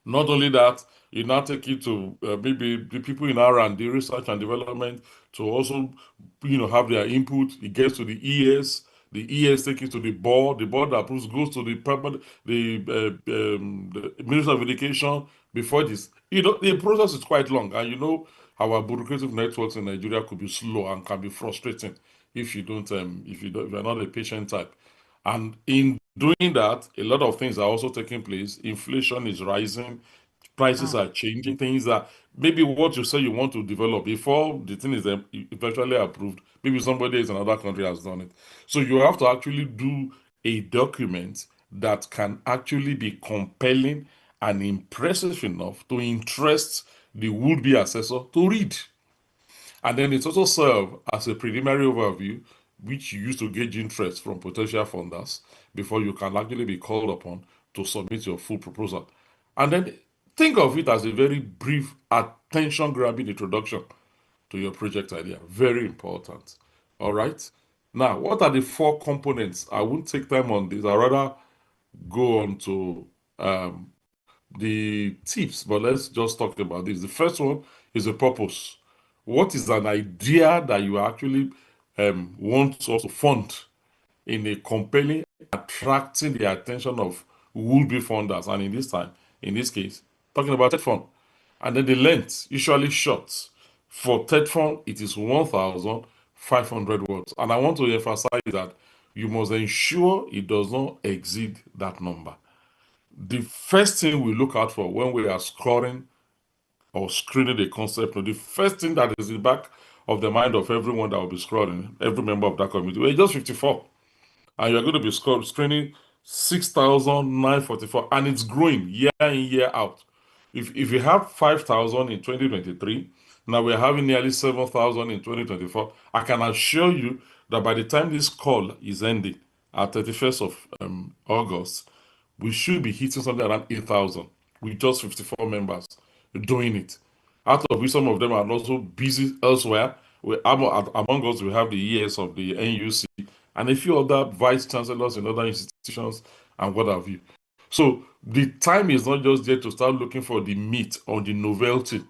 Not only that, you now take it to maybe the people in R&D, research and development, to also, have their input. It gets to the ES. The ES take it to the board. The board that approves goes to the Minister of Education. Before this, the process is quite long, and our bureaucratic networks in Nigeria could be slow and can be frustrating if you're not a patient type. And in doing that, a lot of things are also taking place. Inflation is rising, prices are changing, things that maybe what you say you want to develop before the thing is eventually approved, maybe somebody in another country has done it. So you have to actually do a document that can actually be compelling and impressive enough to interest the would-be assessor to read. And then it also serves as a preliminary overview, which you use to gauge interest from potential funders before you can actually be called upon to submit your full proposal. And then think of it as a very brief, attention grabbing introduction to your project idea. Very important. All right. Now, what are the four components? I won't take time on this. I'd rather go on to the tips, but let's just talk about this. The first one is a purpose. What is an idea that you actually want us to fund in a compelling, attracting the attention of would-be funders, and in this case, talking about TED fund. And then the length, usually short. For TED fund, it is 1,500 words. And I want to emphasize that you must ensure it does not exceed that number. The first thing we look out for when we are scoring or screening the concept, the first thing that is in the back of the mind of everyone that will be scrolling, every member of that committee, we're just 54. And you're going to be screening 6,944, and it's growing year in, year out. if you have 5,000 in 2023, now we're having nearly 7,000 in 2024. I can assure you that by the time this call is ending at 31st of August, we should be hitting something around 8,000 with just 54 members doing it. Out of which some of them are also busy elsewhere. Among us, we have the ES of the NUC and a few other vice chancellors in other institutions and what have you. So the time is not just there to start looking for the meat or the novelty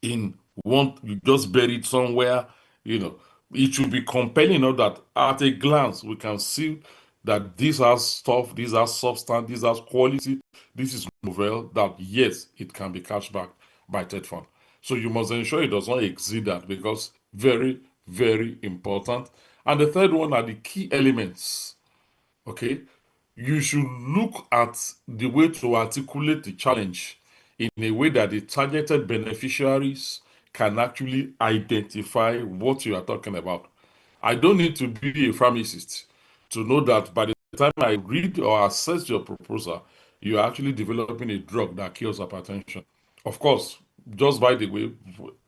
in one, you just bury it somewhere, you know. It should be compelling enough that at a glance we can see that this has stuff, this has substance, this has quality, this is novel, that yes, it can be cashed back by TETFund. So you must ensure it does not exceed that because very, very important. And the third one are the key elements. Okay, you should look at the way to articulate the challenge in a way that the targeted beneficiaries can actually identify what you are talking about. I don't need to be a pharmacist to know that by the time I read or assess your proposal, you are actually developing a drug that cures hypertension. Of course, just by the way,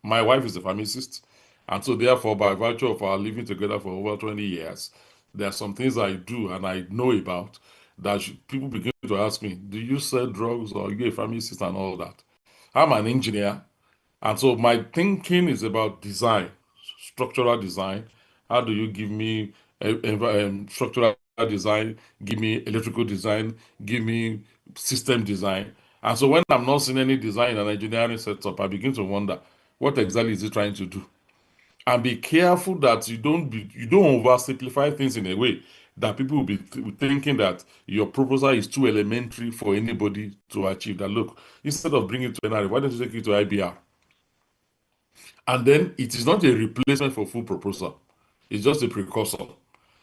my wife is a pharmacist, and so therefore, by virtue of our living together for over 20 years, there are some things I do and I know about that people begin to ask me, do you sell drugs or are you a pharmacist and all that? I'm an engineer, and so my thinking is about design, structural design. How do you give me structural design, give me electrical design, give me system design? And so when I'm not seeing any design and engineering setup, I begin to wonder, what exactly is it trying to do? And be careful that you don't oversimplify things in a way that people will be thinking that your proposal is too elementary for anybody to achieve. That look, instead of bringing it to NRF, why don't you take it to IBR? And then it is not a replacement for full proposal. It's just a precursor.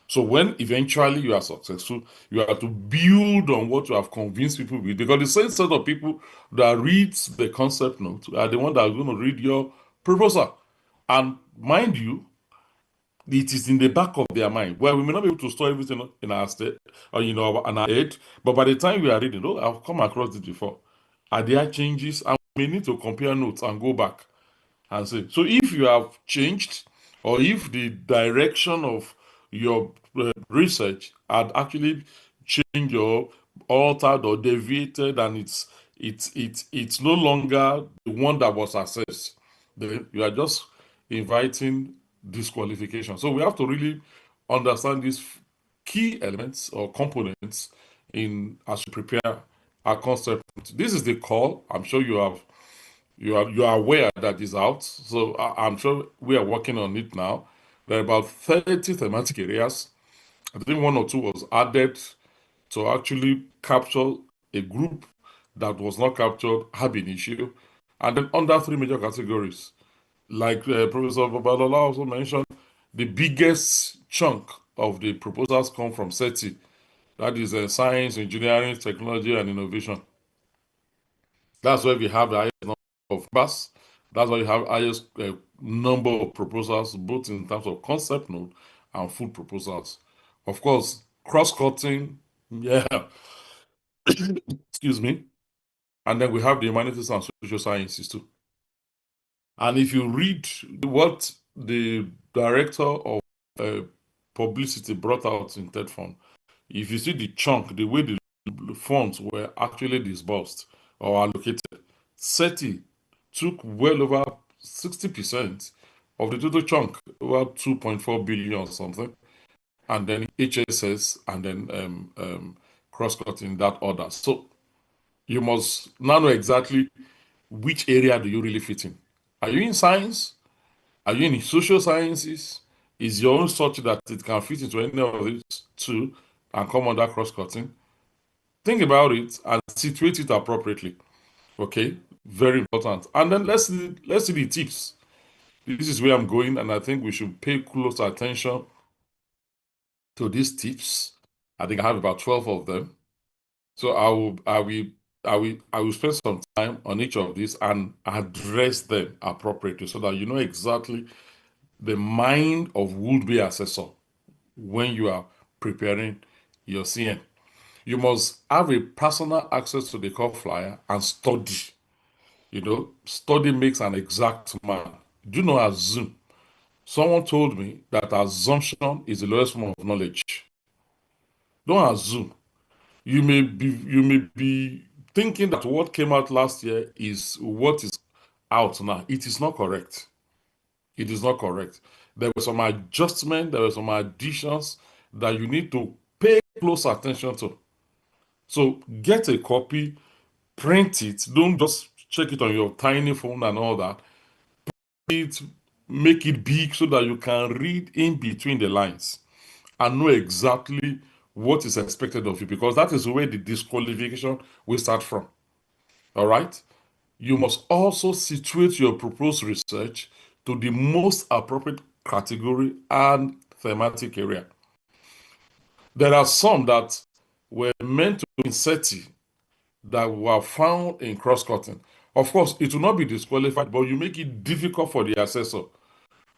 So when eventually you are successful, you have to build on what you have convinced people with. Because the same set of people that reads the concept note are the one that are going to read your proposal. And mind you, it is in the back of their mind. Well, we may not be able to store everything in our state or in our head, but by the time we are reading, oh, I've come across this before. Are there changes? And we may need to compare notes and go back and say. So if you have changed, or if the direction of your research had actually changed or altered or deviated, and it's no longer the one that was assessed, then you are just inviting disqualification. So we have to really understand these key elements or components in as we prepare our concept. This is the call. I'm sure you are aware that is out. So I'm sure we are working on it now. There are about 30 thematic areas. I think one or two was added to actually capture a group that was not captured ab initio, and then under three major categories. Like Professor Babalola also mentioned, the biggest chunk of the proposals come from SETI, that is science, engineering, technology, and innovation. That's where we have the highest number of members. That's why you have highest number of proposals, both in terms of concept note and full proposals. Of course, cross-cutting, yeah, excuse me. And then we have the humanities and social sciences too. And if you read what the director of uh, publicity brought out in TETFund, if you see the chunk, the way the funds were actually disbursed or allocated, SETI took well over 60% of the total chunk, about 2.4 billion or something, and then HSS, and then cross-cut in that order. So you must now know exactly which area do you really fit in. Are you in science? Are you in social sciences? Is your own such that it can fit into any of these two and come under cross-cutting? Think about it and situate it appropriately. Okay, very important. And then let's see the tips. This is where I'm going, and I think we should pay close attention to these tips. I think I have about 12 of them. So I will spend some time on each of these and address them appropriately so that you know exactly the mind of would-be assessor when you are preparing your CN. You must have a personal access to the core flyer and study. Study makes an exact man. Do not assume. Someone told me that assumption is the lowest form of knowledge. Don't assume. You may be thinking that what came out last year is what is out now. It is not correct. It is not correct. There were some adjustments, there were some additions that you need to pay close attention to. So get a copy, print it. Don't just check it on your tiny phone and all that. It make it big so that you can read in between the lines and know exactly what is expected of you, because that is where the disqualification will start from. All right. You must also situate your proposed research to the most appropriate category and thematic area. There are some that were meant to be inserted that were found in cross-cutting. Of course, it will not be disqualified, but you make it difficult for the assessor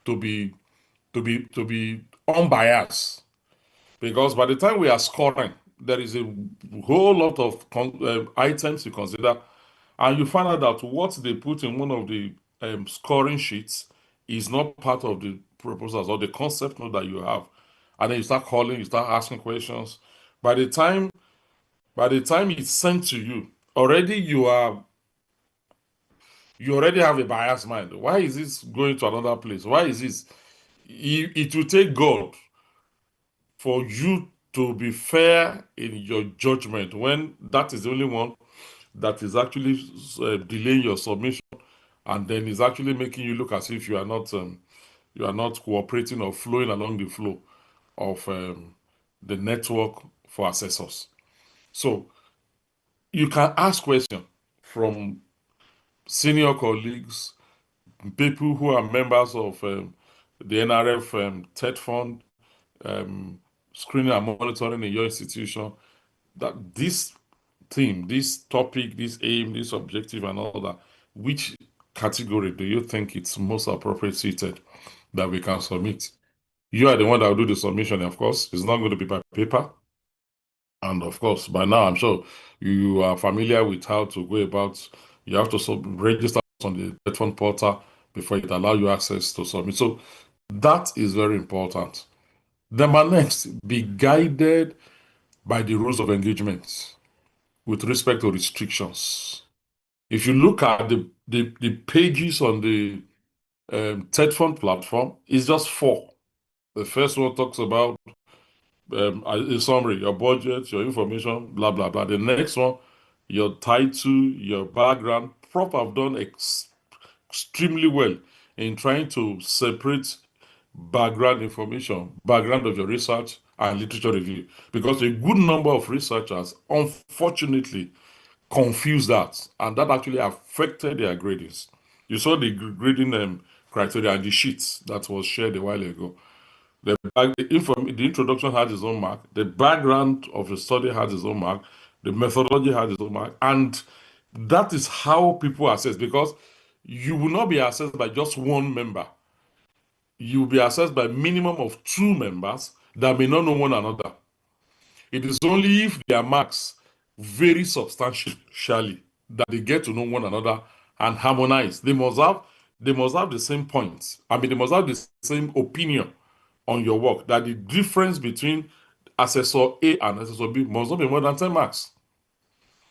to be unbiased, because by the time we are scoring, there is a whole lot of items to consider, and you find out that what they put in one of the scoring sheets is not part of the proposals or the concept note that you have, and then you start calling, you start asking questions. By the time it's sent to you, already you already have a biased mind. Why is this going to another place? Why is this? It will take God for you to be fair in your judgment when that is the only one that is actually delaying your submission, and then is actually making you look as if you are not cooperating or flowing along the flow of the network for assessors. So you can ask questions from senior colleagues, people who are members of the NRF TETFund um, screening and monitoring in your institution, that this theme, this topic, this aim, this objective, and all that, which category do you think it's most appropriate suited that we can submit? You are the one that will do the submission, of course. It's not going to be by paper. And of course, by now, I'm sure you are familiar with how to go about. You have to register on the TETFund portal before it allows you access to submit. So that is very important. Then, my next, be guided by the rules of engagement with respect to restrictions. If you look at the pages on the TETFund platform, it's just 4. The first one talks about a summary, your budget, your information, blah, blah, blah. The next one, your title, your background. Prof have done extremely well in trying to separate background information, background of your research, and literature review. Because a good number of researchers, unfortunately, confuse that, and that actually affected their gradings. You saw the grading criteria and the sheets that was shared a while ago. The introduction had its own mark, the background of the study had its own mark, the methodology had its own mark, and that is how people assess, because you will not be assessed by just one member. You will be assessed by minimum of 2 members that may not know one another. It is only if their marks vary substantially that they get to know one another and harmonize. They must have the same points. I mean, they must have the same opinion on your work. That the difference between assessor A and assessor B must not be more than 10 marks.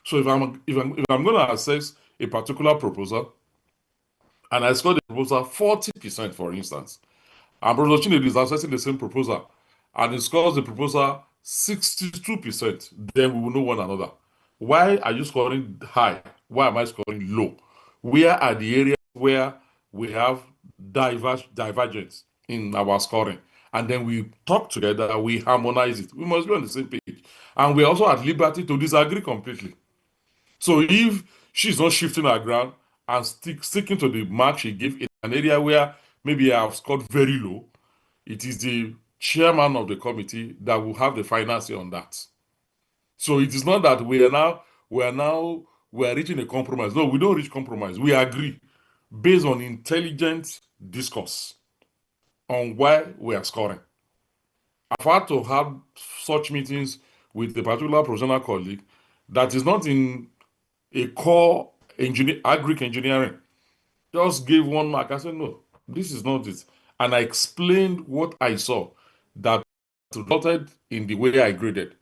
So if I'm going to assess a particular proposal and I score the proposal 40%, for instance, and Professor Chinedu is assessing the same proposal and he scores the proposal 62%, then we will know one another. Why are you scoring high? Why am I scoring low? Where are the areas where we have divergence in our scoring? And then we talk together, we harmonize it. We must be on the same page. And we're also at liberty to disagree completely. So if she's not shifting her ground and sticking to the mark she gave in an area where maybe I have scored very low, it is the chairman of the committee that will have the final say on that. So it is not that we are reaching a compromise. No, we don't reach compromise. We agree based on intelligent discourse on why we are scoring. I've had to have such meetings with a particular professional colleague that is not in a core agric engineering, just gave 1 mark. I said, no, this is not it. And I explained what I saw that resulted in the way I graded.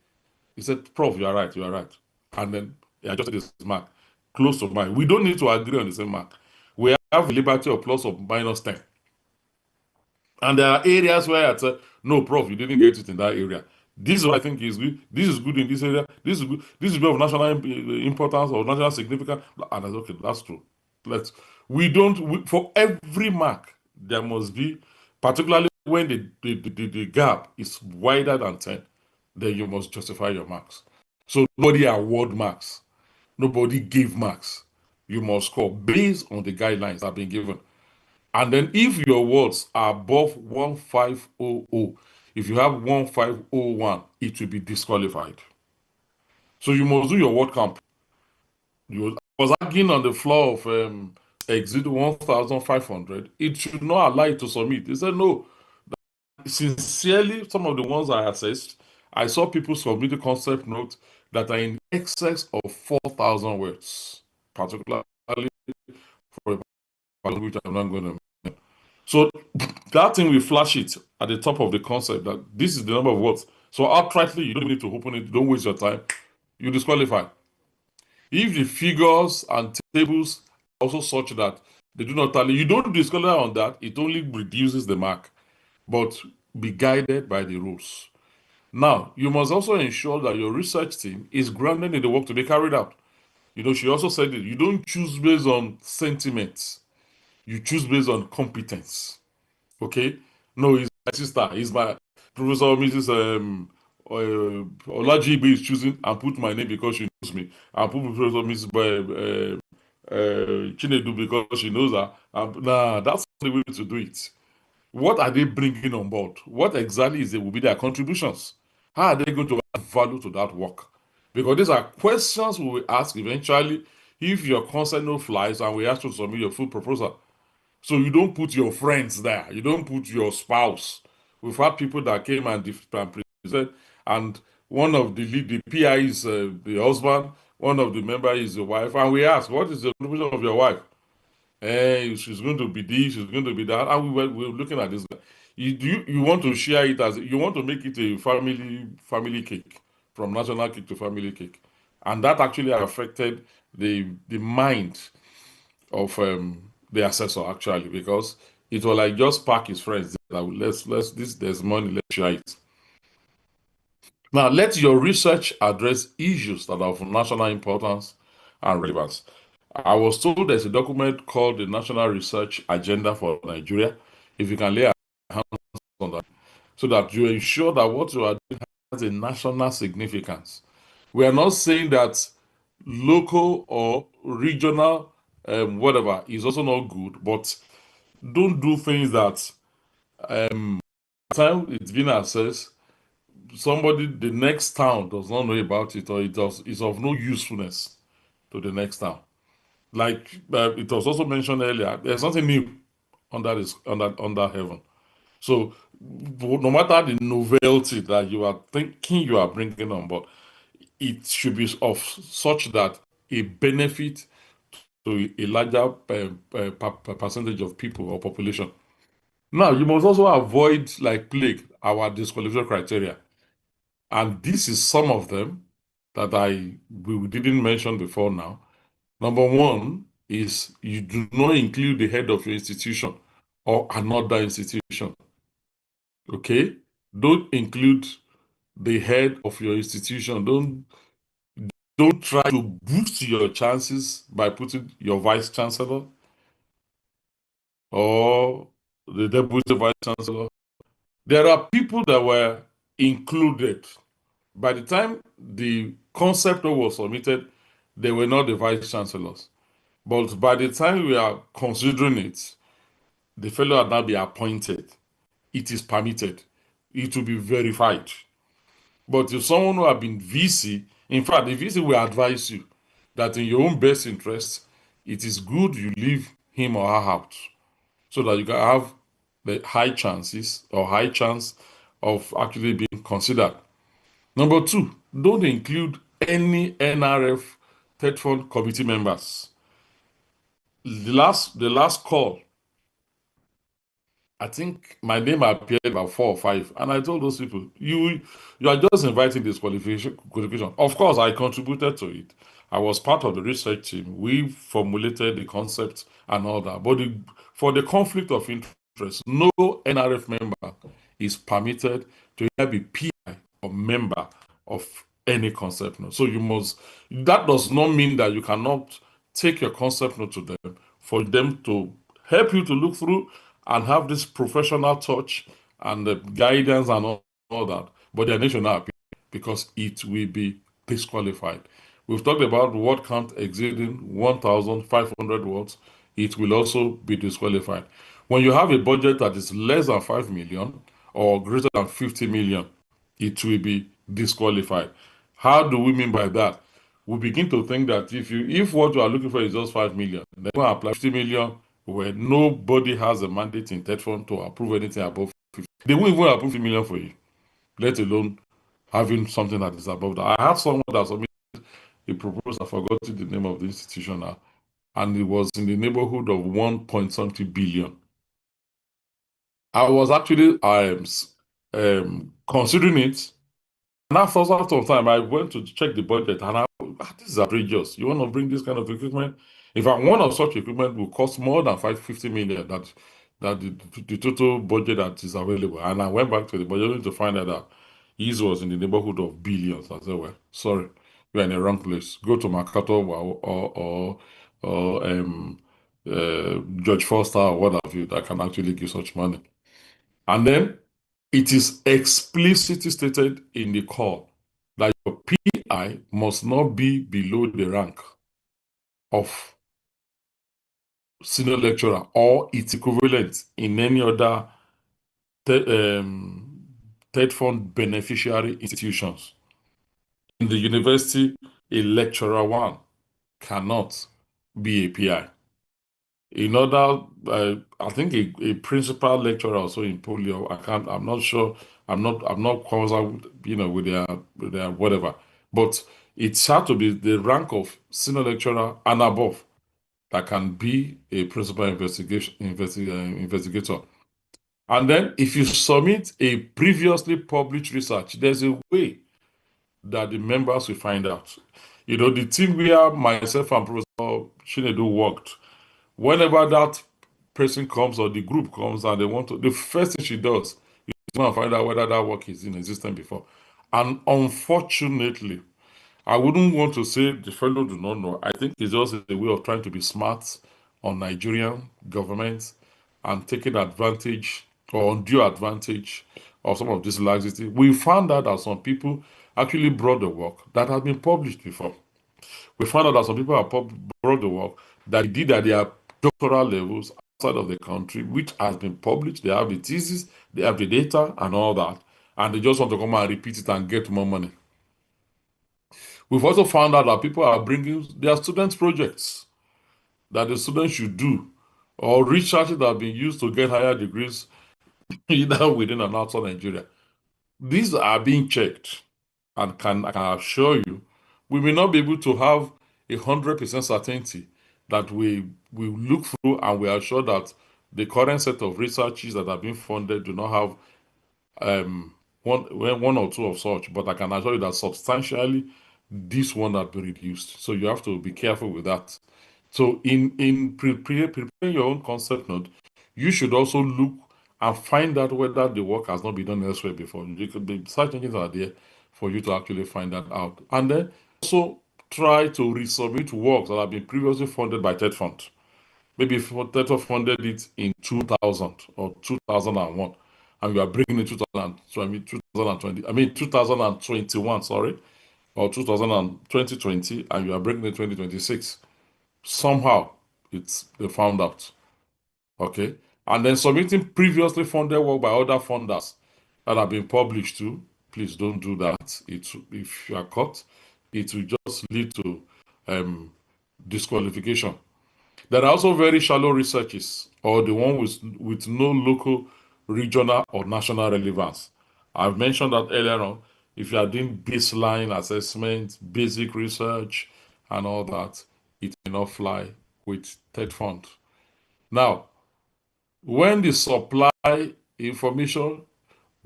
He said, Prof, you are right, you are right. And then he adjusted his mark close to mine. We don't need to agree on the same mark. We have a liberty of plus or minus 10. And there are areas where I said, no, Prof, you didn't get it in that area. This is what I think is good. This is good in this area. This is good. This is of national importance or national significance. And I said, okay, that's true. For every mark, there must be, particularly when the gap is wider than 10, then you must justify your marks. So nobody award marks. Nobody give marks. You must score based on the guidelines that have been given. And then if your words are above 1500, if you have 1501, it will be disqualified. So you must do your word count. I was arguing on the floor of exit 1500. It should not allow you to submit. They said no. Sincerely, some of the ones I assessed, I saw people submit a concept note that are in excess of 4,000 words, particularly for a language I'm not going to. So that thing will flash it at the top of the concept that this is the number of words. So outrightly, you don't need to open it. Don't waste your time. You disqualify. If the figures and tables are also such that they do not tally, you don't disqualify on that. It only reduces the mark. But be guided by the rules. Now, you must also ensure that your research team is grounded in the work to be carried out. She also said that you don't choose based on sentiments. You choose based on competence. Okay? No, he's my sister. He's my Professor Mrs. Olajibe is choosing and put my name because she knows me. And put Professor Mrs. Chinedu because she knows her. Nah, that's not the way to do it. What are they bringing on board? What exactly will be their contributions? How are they going to add value to that work? Because these are questions we will ask eventually if your consent no flies and we ask you to submit your full proposal. So you don't put your friends there. You don't put your spouse. We've had people that came and present, and one of the PI is the husband, one of the members is the wife, and we ask, what is the contribution of your wife? She's going to be this, she's going to be that, and we were looking at this. You want to share it as you want to make it a family cake, from national cake to family cake, and that actually affected the mind of the assessor actually, because it was like just pack his friends that let's this there's money, let's share it. Now let your research address issues that are of national importance and relevance. I was told there's a document called the National Research Agenda for Nigeria. If you can lay a hand on that, so that you ensure that what you are doing has a national significance. We are not saying that local or regional whatever is also not good, but don't do things that time it's been assessed, somebody the next town does not know about it, or it's of no usefulness to the next town. Like it was also mentioned earlier, there's nothing new under heaven. So no matter the novelty that you are thinking you are bringing on board, it should be of such that it benefit to a larger percentage of people or population. Now, you must also avoid, like plague, our disqualification criteria. And this is some of them that we didn't mention before now. Number one is you do not include the head of your institution or another institution. Okay? Don't include the head of your institution. Don't try to boost your chances by putting your vice chancellor or the deputy vice chancellor. There are people that were included. By the time the concept was submitted, they were not the vice chancellors. But by the time we are considering it, the fellow had now been appointed. It is permitted. It will be verified. But if someone who has been VC, in fact, the VC will advise you that in your own best interest, it is good you leave him or her out so that you can have the high chances or high chance of actually being considered. Number two, don't include any NRF TETFund committee members. The last call, I think my name appeared about 4 or 5, and I told those people, you are just inviting this qualification. Of course, I contributed to it. I was part of the research team. We formulated the concept and all that. But for the conflict of interest, no NRF member is permitted to either be PI or member of any concept note. So that does not mean that you cannot take your concept note to them for them to help you to look through and have this professional touch and the guidance and all that. But their nation not appear because it will be disqualified. We've talked about word count exceeding 1,500 words. It will also be disqualified. When you have a budget that is less than 5 million or greater than 50 million, it will be disqualified. How do we mean by that? We begin to think that if what you are looking for is just 5 million, then you apply 50 million where nobody has a mandate in TETFund to approve anything above 50. They won't even approve 50 million for you, let alone having something that is above that. I have someone that submitted a proposal, I forgot the name of the institution now, and it was in the neighborhood of 1 point something billion. I was actually considering it. And after some time, I went to check the budget, and this is outrageous. You want to bring this kind of equipment? In fact, one of such equipment will cost more than 550 million. That the total budget that is available. And I went back to the budget to find out that his was in the neighborhood of billions. I said, well, sorry, you're in the wrong place. Go to Mercato or George Foster or what have you that can actually give such money. And then it is explicitly stated in the call that your PI must not be below the rank of senior lecturer or its equivalent in any other TETFund beneficiary institutions. In the university, a lecturer one cannot be a PI. In other, I think a principal lecturer also in polio. I'm not sure. I'm not causal, with their whatever. But it's had to be the rank of senior lecturer and above that can be a principal investigator. And then, if you submit a previously published research, there's a way that the members will find out. The team where myself and Professor Chinedu worked, whenever that person comes or the group comes and they want to, the first thing she does is to go and find out whether that work is in existence before. And unfortunately, I wouldn't want to say the fellow do not know. I think it's just a way of trying to be smart on Nigerian government and taking advantage or undue advantage of some of this laxity. We found out that some people actually brought the work that had been published before. We found out that some people have brought the work that did at their doctoral levels outside of the country, which has been published. They have the thesis, they have the data, and all that, and they just want to come and repeat it and get more money. We've also found out that people are bringing their students' projects that the students should do, or research that have been used to get higher degrees, either within and outside Nigeria. These are being checked, and I can assure you, we may not be able to have 100% certainty that we look through and we are sure that the current set of researches that are being funded do not have one or two of such, but I can assure you that substantially this one has been reduced. So you have to be careful with that. So in preparing your own concept note, you should also look and find out whether the work has not been done elsewhere before. You could be search engines are there for you to actually find that out. And then also try to resubmit works that have been previously funded by TETFund. Maybe if TETFund funded it in 2000 or 2001, and you are bringing it 2021, sorry, or 2020, and you are bringing it 2026. Somehow, they found out. Okay, and then submitting previously funded work by other funders that have been published too. Please don't do that. If you are caught, it will just lead to disqualification. There are also very shallow researches, or the one with no local, regional, or national relevance. I've mentioned that earlier on. if you are doing baseline assessment, basic research, and all that, it may not fly with TETFund. Now, when the supply information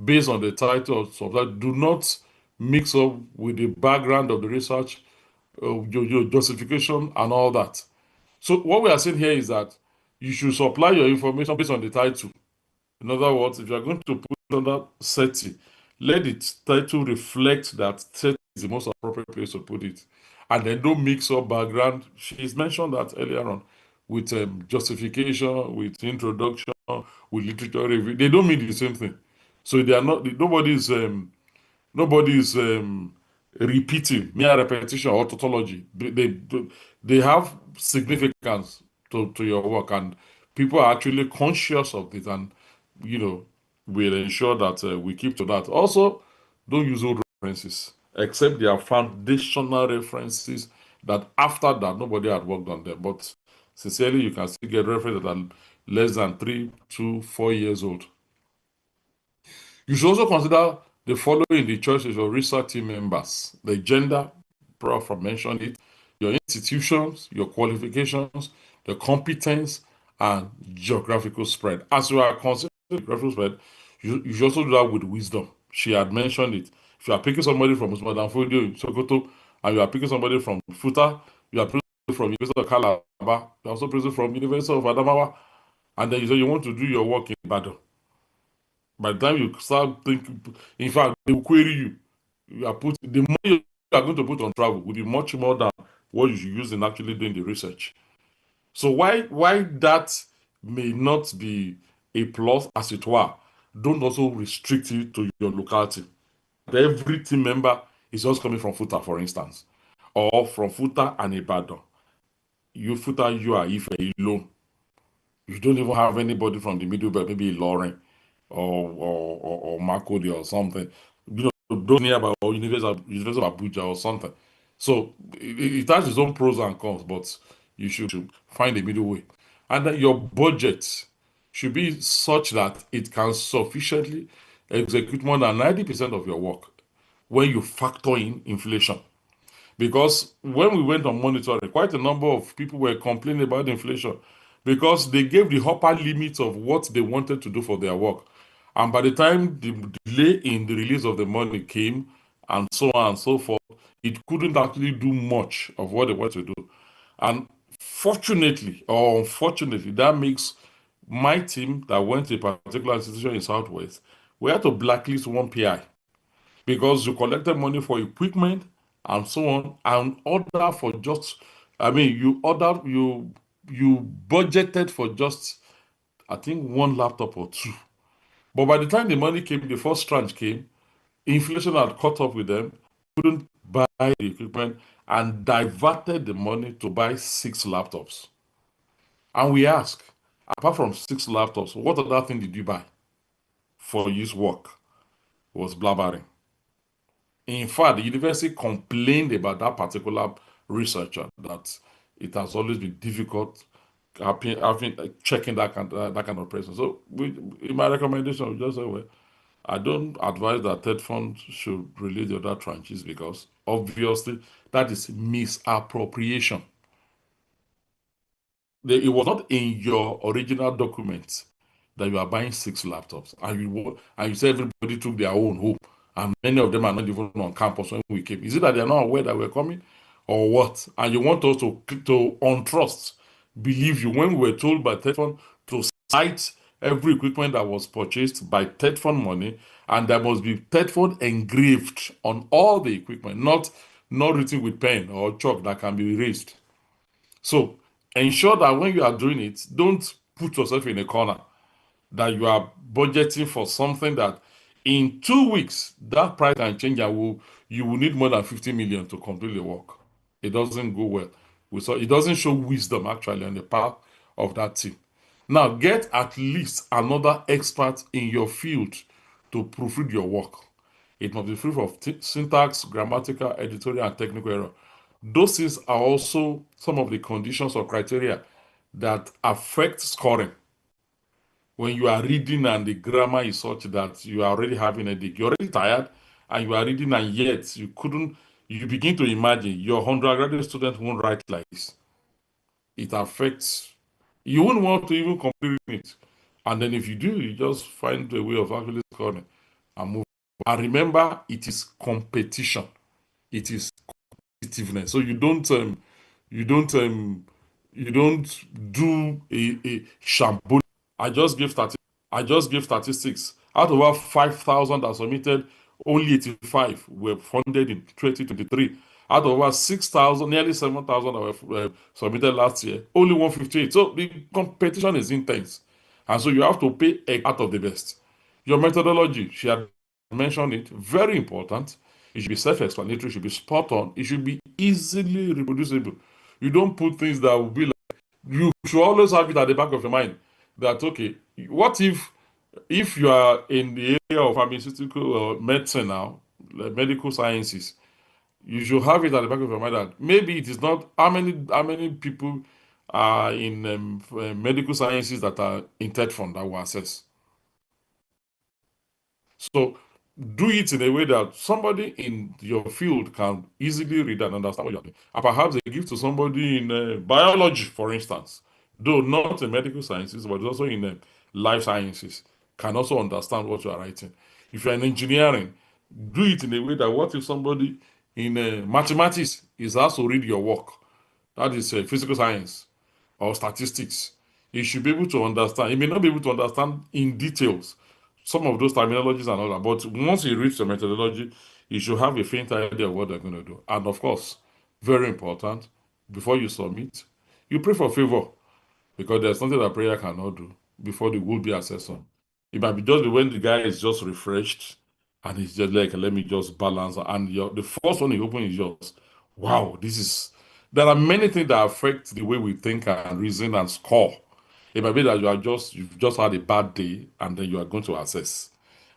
based on the title of supply do not mix up with the background of the research, your justification, and all that. So what we are saying here is that you should supply your information based on the title. In other words, if you are going to put under SETI, let the title reflect that SETI is the most appropriate place to put it. And then don't mix up background. She's mentioned that earlier on with justification, with introduction, with literature review. They don't mean the same thing. So they are not, nobody's repeating, mere repetition or tautology. They have significance to your work, and people are actually conscious of this, and we'll ensure that we keep to that. Also, don't use old references, except they are foundational references that after that nobody had worked on them. But sincerely, you can still get references that are less than 3, 2, 4 years old. You should also consider the following in the choice of your research team members: the gender, Prof mentioned it, your institutions, your qualifications, the competence, and geographical spread. As you are considering geographical spread, you should also do that with wisdom. She had mentioned it. If you are picking somebody from Usman Fodio in Sokoto, and you are picking somebody from Futa, you are picking from University of Calabar, you are also picking from University of Adamawa, and then you say you want to do your work in Ibadan. By the time you start thinking, in fact, they will query you. You are put the money you are going to put on travel will be much more than what you should use in actually doing the research. So why that may not be a plus, as it were, don't also restrict it to your locality. Every team member is just coming from Futa, for instance, or from Futa and Ibadan. You Futa, you are Ife alone. You don't even have anybody from the middle belt, maybe Lauren or Makodi or something. Those nearby, or University of Abuja or something. So it has its own pros and cons, but you should find a middle way. And then your budget should be such that it can sufficiently execute more than 90% of your work when you factor in inflation. Because when we went on monitoring, quite a number of people were complaining about inflation because they gave the upper limit of what they wanted to do for their work. And by the time the delay in the release of the money came, and so on and so forth, it couldn't actually do much of what they wanted to do. And fortunately or unfortunately, that makes my team that went to a particular institution in Southwest, we had to blacklist one PI because you collected money for equipment and so on, and order for just, I mean, you budgeted for just, I think, one laptop or two. But by the time the money came, the first tranche came, inflation had caught up with them, couldn't buy the equipment, and diverted the money to buy 6 laptops. And we ask, apart from 6 laptops, what other thing did you buy for use work? It was blabbering. In fact, the university complained about that particular researcher that it has always been difficult checking that kind of person. So, in my recommendation, I would just say, well, I don't advise that TETFund should release the other tranches because obviously that is misappropriation. It was not in your original document that you are buying 6 laptops, and you say everybody took their own home, and many of them are not even on campus when we came. Is it that they are not aware that we're coming, or what? And you want us to untrust, believe you when we were told by TETFund to cite every equipment that was purchased by TETFund money, and there must be TETFund engraved on all the equipment, not written with pen or chalk that can be erased. So ensure that when you are doing it, don't put yourself in a corner that you are budgeting for something that in 2 weeks that price can change, and you will need more than 50 million to complete the work. It doesn't go well. It doesn't show wisdom actually on the part of that team. Now get at least another expert in your field to proofread your work. It must be free of syntax, grammatical, editorial, and technical error. Those things are also some of the conditions or criteria that affect scoring. When you are reading and the grammar is such that you are already having a headache, you're already tired, and you are reading, and yet you couldn't, you begin to imagine your undergraduate student won't write like this. It affects, you wouldn't want to even complete it. And then if you do, you just find a way of actually scoring and move. And remember, it is competition. It is competitiveness. So you don't you don't do a shampoo. I just gave statistics. Out of over 5,000 that submitted, only 85 were funded in 2023. Out of over 6,000, nearly 7,000 that were submitted last year, only 158. So the competition is intense. And so you have to pay out of the best. Your methodology, she had mentioned it, very important. It should be self-explanatory, it should be spot on, it should be easily reproducible. You don't put things that will be like, you should always have it at the back of your mind that, okay, what if you are in the area of pharmaceutical or medicine now, like medical sciences, you should have it at the back of your mind that maybe it is not how many people are in medical sciences that are in TETFund that will access. So do it in a way that somebody in your field can easily read and understand what you're doing. And perhaps they give to somebody in biology, for instance, though not in medical sciences, but also in life sciences, can also understand what you are writing. If you're in engineering, do it in a way that what if somebody in mathematics is asked to read your work? That is physical science or statistics. He should be able to understand. He may not be able to understand in details some of those terminologies and all that, but once he reads the methodology, he should have a faint idea of what they're going to do. And of course, very important, before you submit, you pray for favor, because there's something that prayer cannot do before the will-be assessor. It might be just when the guy is just refreshed and he's just like, let me just balance. And the first one you open is yours. Wow, there are many things that affect the way we think and reason and score. It might be that you've just had a bad day and then you are going to assess.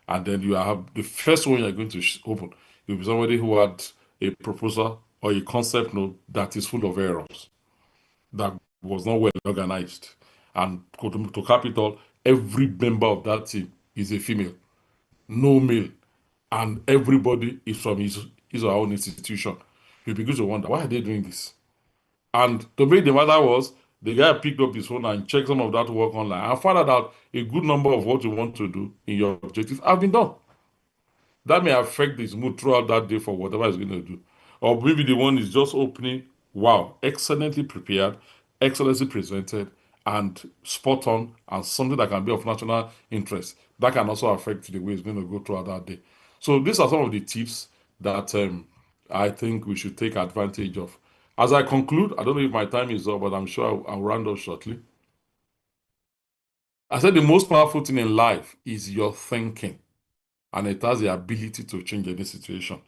And then you have the first one you're going to open. You'll be somebody who had a proposal or a concept note that is full of errors, that was not well organized. And to cap it all, every member of that team is a female, no male. And everybody is from his or her own institution. You begin to wonder, why are they doing this? And to make the matter worse, the guy picked up his phone and checked some of that work online and found out that a good number of what you want to do in your objectives have been done. That may affect his mood throughout that day for whatever he's going to do. Or maybe the one is just opening, wow, excellently prepared, excellently presented, and spot on, and something that can be of national interest. That can also affect the way it's going to go throughout that day. So these are some of the tips that I think we should take advantage of. As I conclude, I don't know if my time is up, but I'm sure I'll round up shortly. I said the most powerful thing in life is your thinking, and it has the ability to change any situation.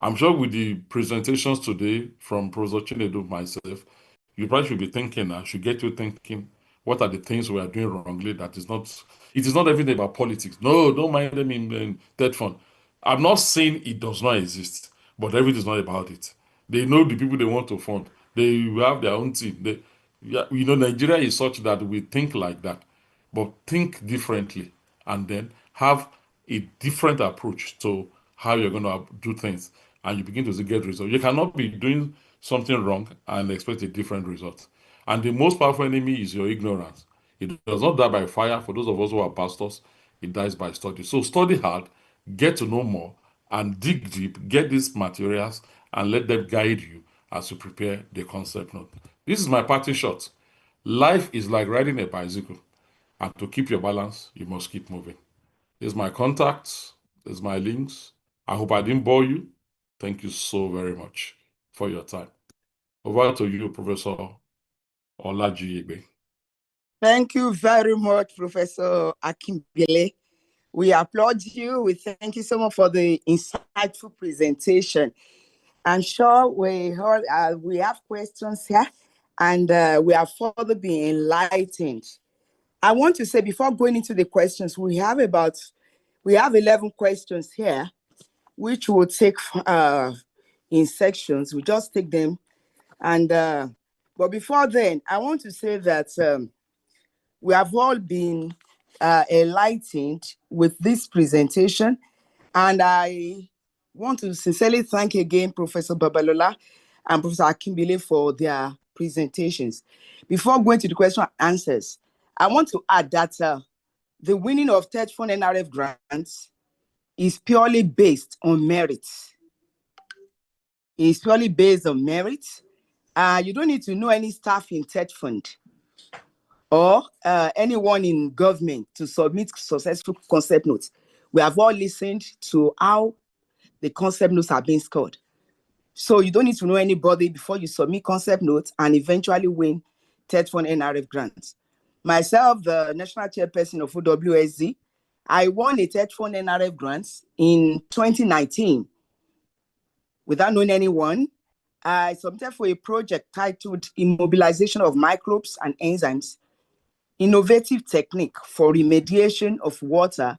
I'm sure with the presentations today from Professor Chinedu, myself, you probably should be thinking, I should get you thinking, what are the things we are doing wrongly that is not, it is not everything about politics. No, don't mind them in TETFund. I'm not saying it does not exist, but everything is not about it. They know the people they want to fund. They have their own team. Yeah, Nigeria is such that we think like that, but think differently and then have a different approach to how you're going to do things, and you begin to get results. You cannot be doing something wrong and expect a different result. And the most powerful enemy is your ignorance. It does not die by fire. For those of us who are pastors, it dies by study. So study hard, get to know more, and dig deep, get these materials, and let them guide you as you prepare the concept note. This is my parting shot. Life is like riding a bicycle, and to keep your balance, you must keep moving. Here's my contacts. There's my links. I hope I didn't bore you. Thank you so very much for your time. Over to you, Professor Olajiegbe. Thank you very much, Professor Akimbele. We applaud you. We thank you so much for the insightful presentation. I'm sure we have questions here, and we are further being enlightened. I want to say, before going into the questions, we have 11 questions here, which we'll take in sections. We just take them. And but before then, I want to say that we have all been enlightened with this presentation. And I want to sincerely thank again Professor Babalola and Professor Akimbile for their presentations. Before going to the question and answers, I want to add that the winning of TETFund NRF grants is purely based on merit. It's purely based on merit. You don't need to know any staff in TETFund or anyone in government to submit successful concept notes. We have all listened to how the concept notes are being scored. So you don't need to know anybody before you submit concept notes and eventually win TETFund NRF grants. Myself, the national chairperson of OWSD, I won a TETFund NRF grant in 2019 without knowing anyone. I submitted for a project titled Immobilization of Microbes and Enzymes, Innovative Technique for Remediation of Water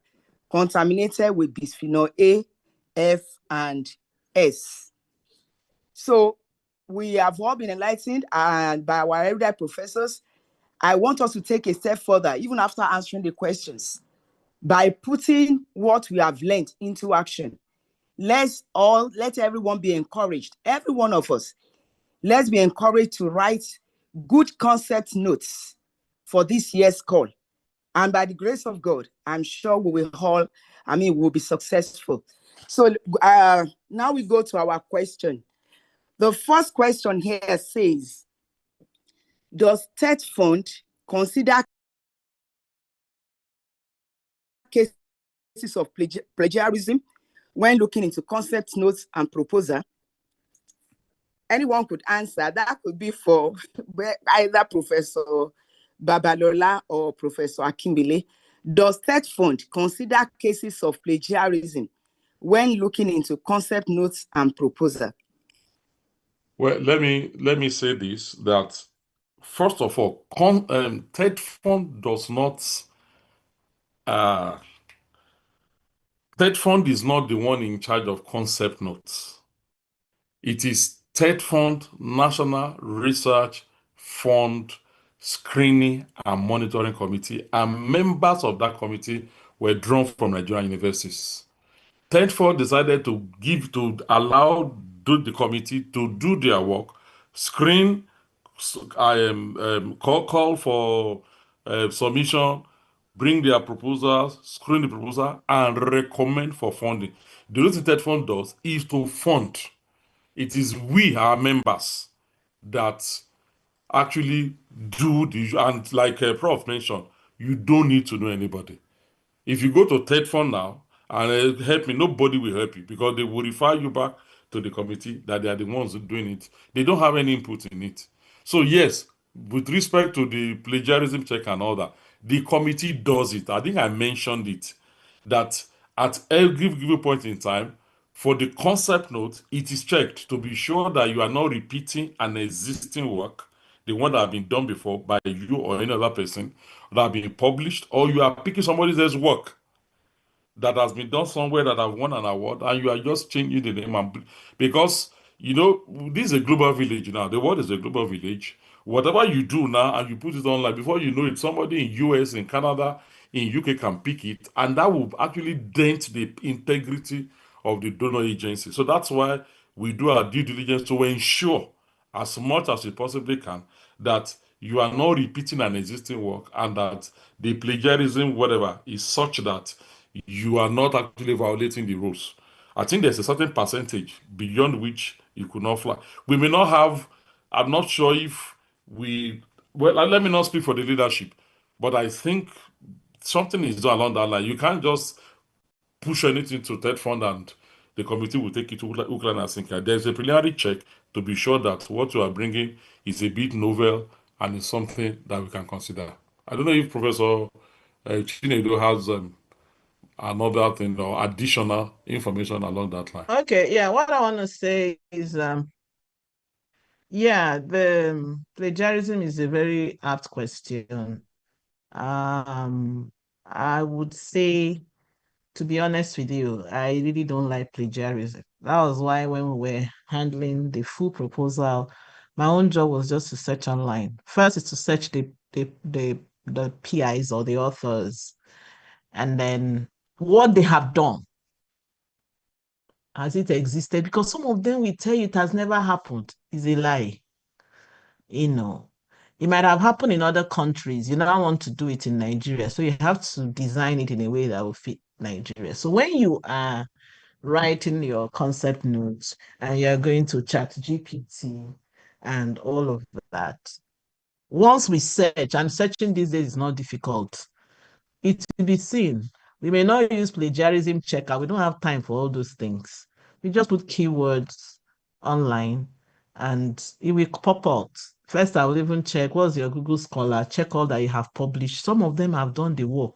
Contaminated with Bisphenol A, F, and S. So we have all been enlightened and by our erudite professors. I want us to take a step further, even after answering the questions, by putting what we have learned into action. Let everyone be encouraged, every one of us, let's be encouraged to write good concept notes for this year's call. And by the grace of God, I'm sure we will be successful. So now we go to our question. The first question here says, does TETFund consider cases of plagiarism when looking into concept notes and proposal? Anyone could answer. That could be for either Professor Babalola or Professor Akimbile. Does TETFund consider cases of plagiarism when looking into concept notes and proposal? Well, let me say this, that first of all, TETFund does not. TETFund is not the one in charge of concept notes. It is TETFund National Research Fund Screening and Monitoring Committee, and members of that committee were drawn from Nigerian universities. TETFund decided to allow the committee to do their work, screen, call for submission, bring their proposals, screen the proposal, and recommend for funding. The reason TETFund does is to fund. It is we, our members, that actually do the, and like Prof mentioned, you don't need to know anybody. If you go to TETFund now and help me, nobody will help you because they will refer you back to the committee that they are the ones doing it. They don't have any input in it. So yes, with respect to the plagiarism check and all that, the committee does it. I think I mentioned it, that at every given point in time, for the concept note, it is checked to be sure that you are not repeating an existing work, the one that have been done before by you or any other person, that have been published, or you are picking somebody else's work that has been done somewhere that have won an award, and you are just changing the name. And because this is a global village now. The world is a global village. Whatever you do now and you put it online, before you know it, somebody in US, in Canada, in UK can pick it, and that will actually dent the integrity of the donor agency. So that's why we do our due diligence to ensure, as much as we possibly can, that you are not repeating an existing work and that the plagiarism, whatever, is such that you are not actually violating the rules. I think there's a certain percentage beyond which you could not fly. We may not have, I'm not sure if let me not speak for the leadership, but I think something is done along that line. You can't just push anything to TETFund and the committee will take it to Ukraine and Sinka. There's a preliminary check to be sure that what you are bringing is a bit novel and is something that we can consider. I don't know if Professor Chinedu has another thing or additional information along that line. Okay, yeah, what I want to say is, yeah, the plagiarism is a very apt question. I would say, to be honest with you, I really don't like plagiarism. That was why when we were handling the full proposal, my own job was just to search online. First is to search the PIs or the authors, and then what they have done. Has it existed? Because some of them will tell you it has never happened. It's a lie. You know, it might have happened in other countries. You now want to do it in Nigeria. So you have to design it in a way that will fit Nigeria. So when you are writing your concept notes and you're going to chat GPT and all of that, once we search, and searching these days is not difficult, it will be seen. We may not use plagiarism checker. We don't have time for all those things. We just put keywords online and it will pop out. First, I will even check what's your Google Scholar, check all that you have published. Some of them have done the work.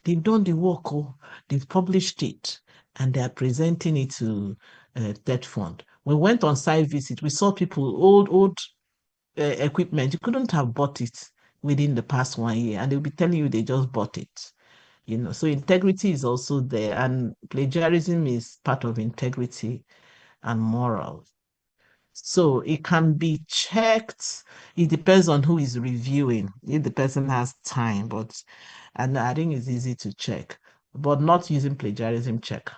They've done the work, oh, they've published it, and they are presenting it to TETFund. We went on site visit, we saw people, old equipment. You couldn't have bought it within the past 1 year, and they'll be telling you they just bought it. So integrity is also there, and plagiarism is part of integrity and morals. So it can be checked. It depends on who is reviewing, if the person has time, and I think it's easy to check, but not using plagiarism check.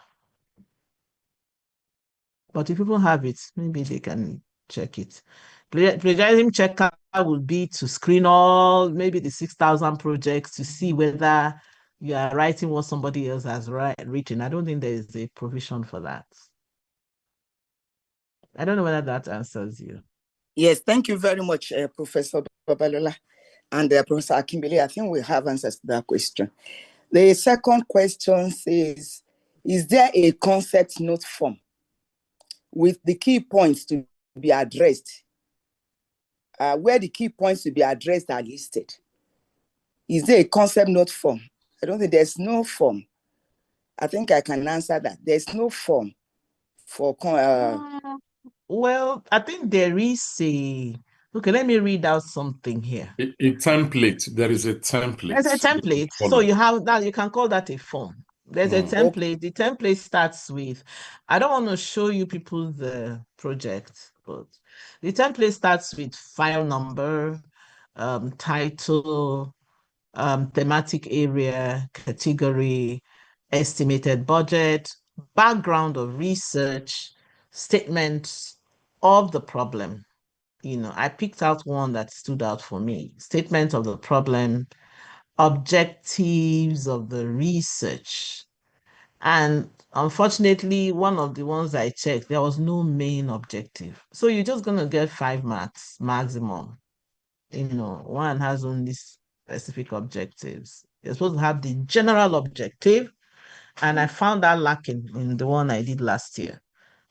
But if people have it, maybe they can check it. Plagiarism checker would be to screen all, maybe the 6,000 projects to see whether you are writing what somebody else has written. I don't think there is a provision for that. I don't know whether that answers you. Yes, thank you very much, Professor Babalola and Professor Akimbele. I think we have answers to that question. The second question says, is there a concept note form with the key points to be addressed, where the key points to be addressed are listed? Is there a concept note form? I don't think there's no form. I think I can answer that. There's no form for... Well, I think there is okay, let me read out something here. A template. There is a template. There's a template. So you have that, you can call that a form. There's a template. Okay. The template starts with, I don't want to show you people the project, but the template starts with file number, title, thematic area, category, estimated budget, background of research, statements of the problem. I picked out one that stood out for me. Statement of the problem, objectives of the research. And unfortunately, one of the ones I checked, there was no main objective. So you're just going to get 5 marks maximum. One has only specific objectives. You're supposed to have the general objective. And I found that lacking in the one I did last year.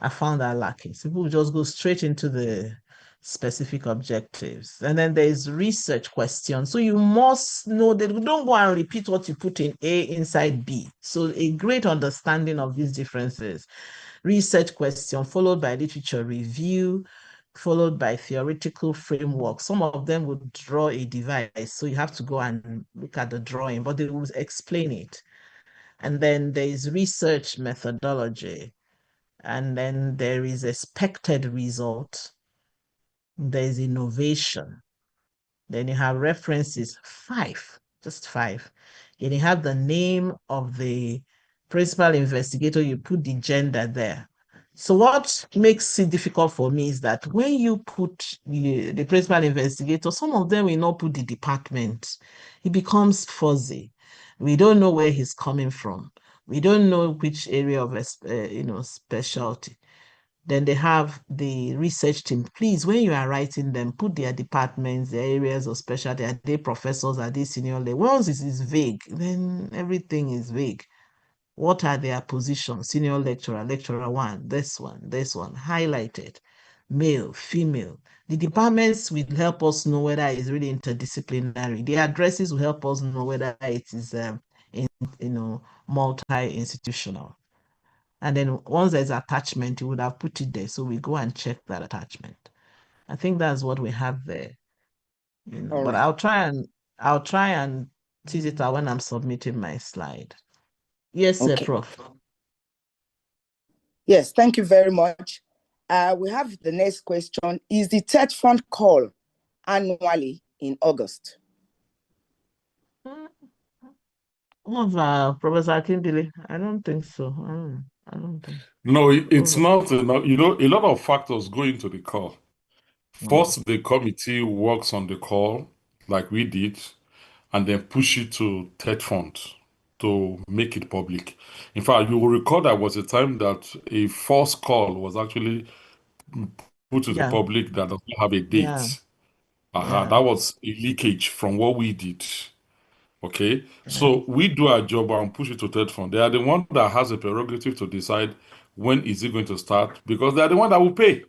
I found that lacking. So people just go straight into the specific objectives. And then there's research questions. So you must know that you don't go and repeat what you put in A inside B. So a great understanding of these differences. Research question followed by literature review, followed by theoretical framework. Some of them would draw a device. So you have to go and look at the drawing, but they will explain it. And then there is research methodology. And then there is expected result. There is innovation. Then you have references, 5, just 5. Then you have the name of the principal investigator, you put the gender there. So what makes it difficult for me is that when you put the principal investigator, some of them will not put the department. It becomes fuzzy. We don't know where he's coming from. We don't know which area of specialty. Then they have the research team. Please, when you are writing them, put their departments, their areas of specialty. Are they professors? Are they senior level? Once it is vague, then everything is vague. What are their positions? Senior lecturer, lecturer 1, this one, highlighted. Male, female. The departments will help us know whether it's really interdisciplinary. The addresses will help us know whether it is multi-institutional. And then once there's attachment, you would have put it there. So we go and check that attachment. I think that's what we have there. But right. I'll try and tease it out when I'm submitting my slide. Yes, okay. Sir, Prof. Yes, thank you very much. We have the next question. Is the TETFund call annually in August? Professor Akimbele, I don't think so. I don't think. No, it's Over. not enough. You know, a lot of factors go into the call. Mm. First, the committee works on the call, like we did, and then push it to TETFund to make it public. In fact, you will recall there was a time that a false call was actually put to the Yeah, public that does not have a yeah, date. Aha, yeah, that was a leakage from what we did. Okay, yeah. so we do our job and push it to TETFund. They are the one that has a prerogative to decide when is it going to start because they are the one that will pay.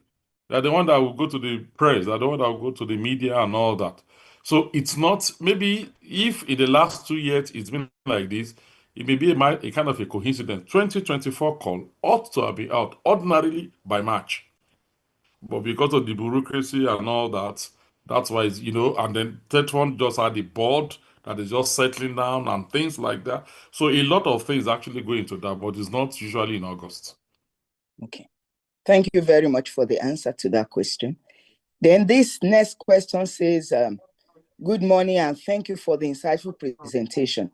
They are the one that will go to the press. They are the one that will go to the media and all that. So it's not maybe if in the last 2 years it's been like this, it may be a kind of a coincidence. 2024 call ought to have been out ordinarily by March. But because of the bureaucracy and all that, that's why it's, and then TETFund just had the board that is just settling down and things like that. So a lot of things actually go into that, but it's not usually in August. Okay. Thank you very much for the answer to that question. Then this next question says, good morning and thank you for the insightful presentation.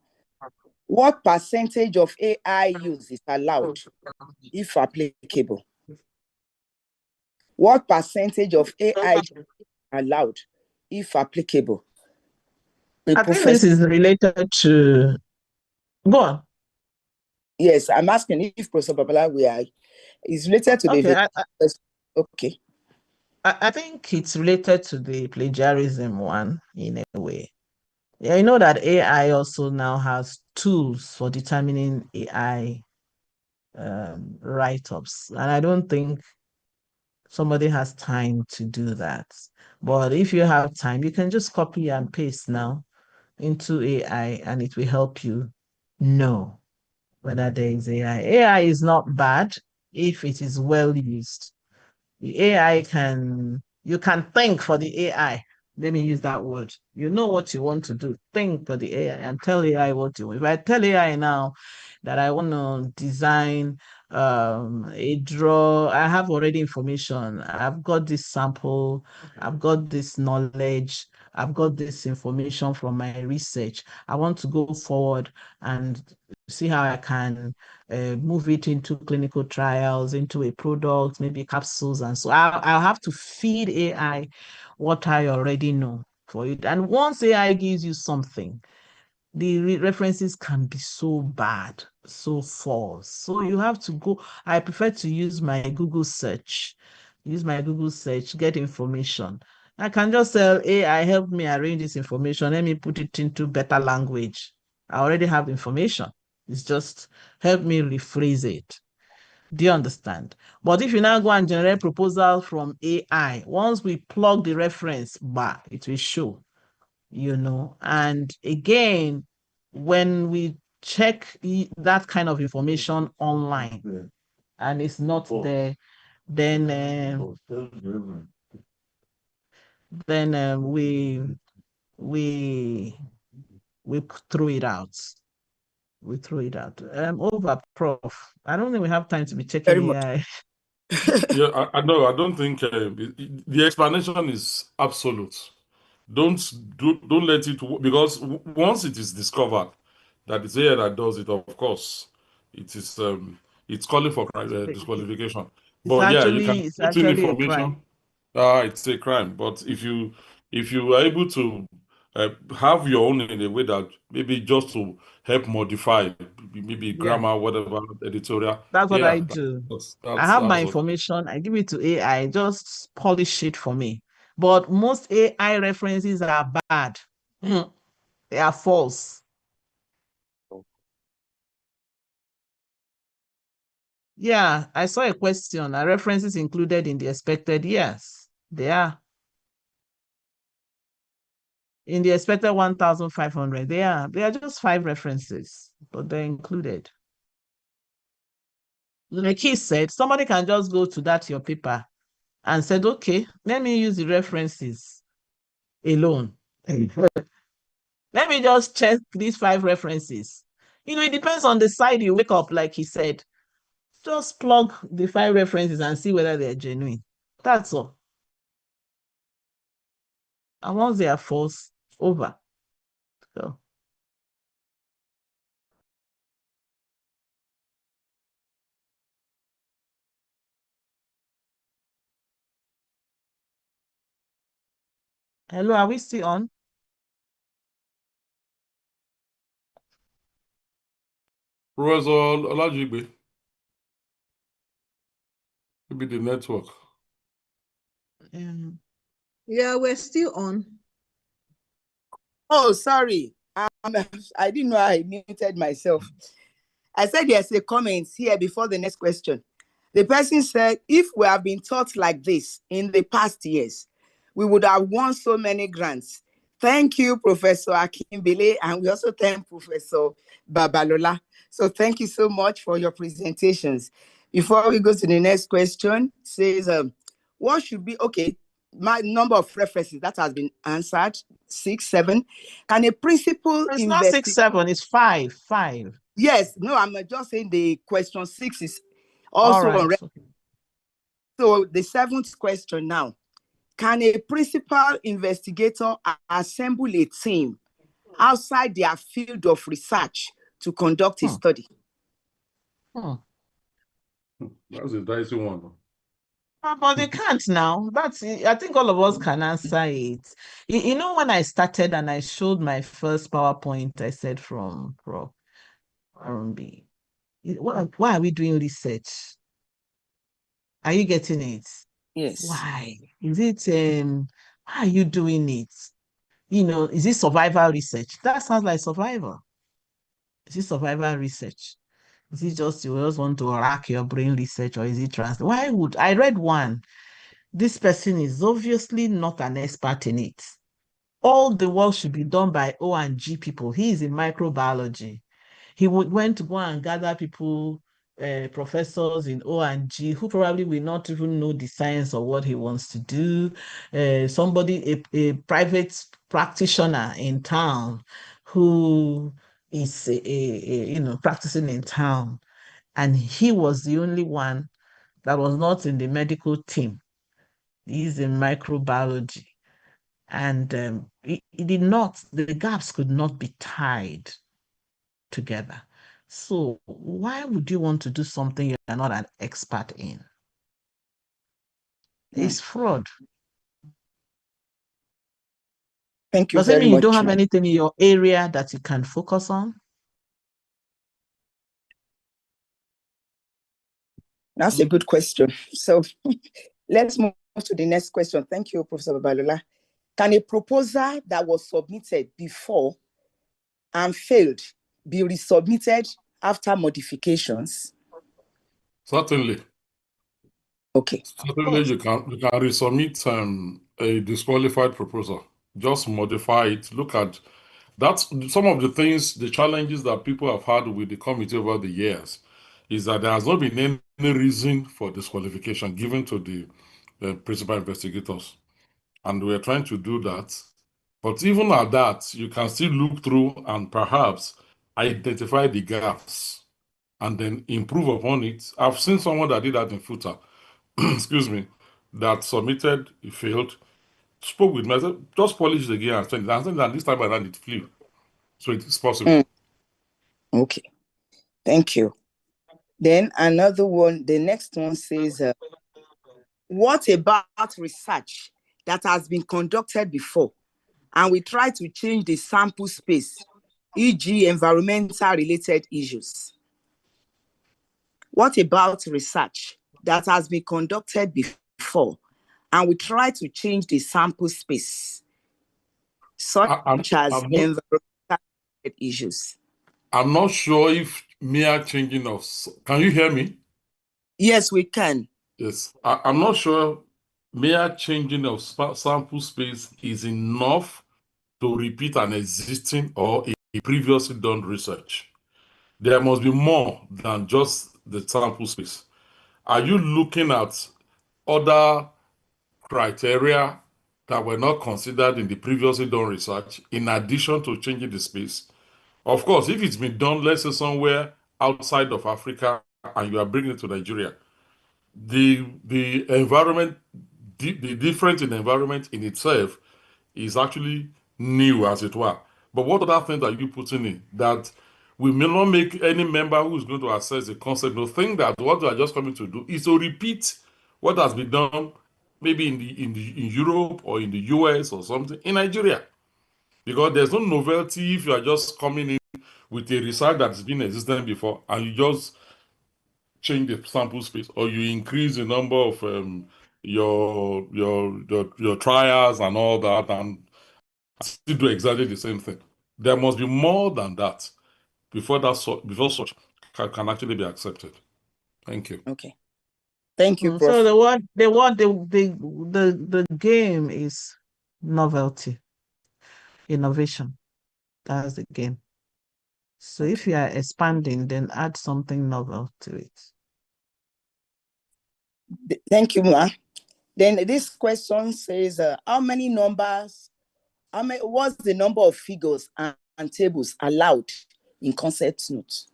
What percentage of AI use is allowed, if applicable? What percentage of AI is allowed, if applicable? I think this is related to. Go on. Yes, I'm asking if Professor Babala is related to Okay, the. Okay. I think it's related to the plagiarism one in a way. Yeah, you know that AI also now has tools for determining AI write-ups, and I don't think somebody has time to do that. But if you have time, you can just copy and paste now into AI, and it will help you know whether there is AI. AI is not bad if it is well used. The AI you can think for the AI. Let me use that word. You know what you want to do. Think for the AI and tell AI what you want. If I tell AI now that I want to design a draw, I have already information. I've got this sample, I've got this knowledge, I've got this information from my research. I want to go forward and see how I can move it into clinical trials, into a product, maybe capsules, and so I'll have to feed AI what I already know for it. And once AI gives you something, the references can be so bad, so false. So you have to go. I prefer to use my Google search, get information. I can just tell AI, help me arrange this information. Let me put it into better language. I already have information. It's just help me rephrase it. Do you understand? But if you now go and generate proposal from AI, once we plug the reference, it will show, And again, when we check that kind of information online and it's not there, then we throw it out. We throw it out. Over, Prof. I don't think we have time to be checking AI. Yeah, I know. I don't think the explanation is absolute. Don't let it because once it is discovered that it's AI that does it, of course, it is it's calling for disqualification. It's But yeah, you can actually put in a crime. information. It's a crime. But if you are able to have your own in a way that maybe just to help modify maybe Yeah, grammar, whatever editorial, that's what I yeah, do. I have my that's okay. information, I give it to AI, just polish it for me. But most AI references are bad. They are false. Yeah, I saw a question. Are references included in the expected? Yes, they are. In the expected 1,500, they are. They are just 5 references, but they're included. Like he said, somebody can just go to your paper and said, okay, let me use the references alone. Let me just check these 5 references. It depends on the side you wake up, like he said. Just plug the 5 references and see whether they're genuine. That's all. And once they are false, over. So Hello, are we still on? Professor Olajigbe, maybe the network. Yeah, we're still on. Oh, sorry. I didn't know I muted myself. I said there's a comment here before the next question. The person said, if we have been taught like this in the past years, we would have won so many grants. Thank you, Professor Akimbele, and we also thank Professor Babalola. So thank you so much for your presentations. Before we go to the next question, says, what should be, okay, my number of references that has been answered, 6, 7. Can a principal It's not 6, 7, it's 5. Yes, no, I'm just saying the question 6 is All also on. right. So the 7th question now. Can a principal investigator assemble a team outside their field of research to conduct a study? That's a dicey one. But they can't now. I think all of us can answer it. You know, when I started and I showed my first PowerPoint, I said from R&B, why are we doing research? Are you getting it? Yes. Why? Is it, why are you doing it? You know, is it survival research? That sounds like survival. Is it survival research? Is it just you just want to rack your brain research, or is it Why would I read one? This person is obviously not an expert in it. All the work should be done by O&G people. He is in microbiology. He went to go and gather people, professors in O&G who probably will not even know the science of what he wants to do. Somebody, a private practitioner in town who is practicing in town, and he was the only one that was not in the medical team. He's in microbiology, and it did not. The gaps could not be tied together. So why would you want to do something you're not an expert in? It's fraud. Thank you Does it very mean you much. don't have anything in your area that you can focus on? That's a good question. So let's move to the next question. Thank you, Professor Babalola. Can a proposal that was submitted before and failed be resubmitted after modifications? Certainly. Okay. Certainly, you can resubmit a disqualified proposal. Just modify it. Look at that's some of the things, the challenges that people have had with the committee over the years, is that there has not been any reason for disqualification given to the principal investigators, and we are trying to do that. But even at that, you can still look through and perhaps identify the gaps and then improve upon it. I've seen someone that did that in Futa. Excuse me, that submitted, it failed, spoke with me, I said, just polish it again and send it. And this time around it flew. So it is possible. Okay, thank you. Then another one, the next one says, what about research that has been conducted before and we try to change the sample space, e.g. environmental related issues? What about research that has been conducted before and we try to change the sample space, such as environmental issues? I'm not sure if mere changing of... Can you hear me? Yes, we can. Yes. I'm not sure mere changing of sample space is enough to repeat an existing or a previously done research. There must be more than just the sample space. Are you looking at other criteria that were not considered in the previously done research in addition to changing the space? Of course, if it's been done, let's say somewhere outside of Africa and you are bringing it to Nigeria, the environment, the difference in environment in itself is actually new, as it were. But what other things are you putting in that we may not make any member who is going to assess the concept to think that what we are just coming to do is to repeat what has been done maybe in Europe or in the US or something, in Nigeria. Because there's no novelty if you are just coming in with a research that's been existent before and you just change the sample space or you increase the number of your trials and all that and still do exactly the same thing. There must be more than that before before such can actually be accepted. Thank you. Okay. Thank you, So Prof. the game is novelty, innovation. That's the game. So if Okay. you are expanding, then add something novel to it. Thank you, Ma. Then this question says, what's the number of figures and tables allowed in concept notes?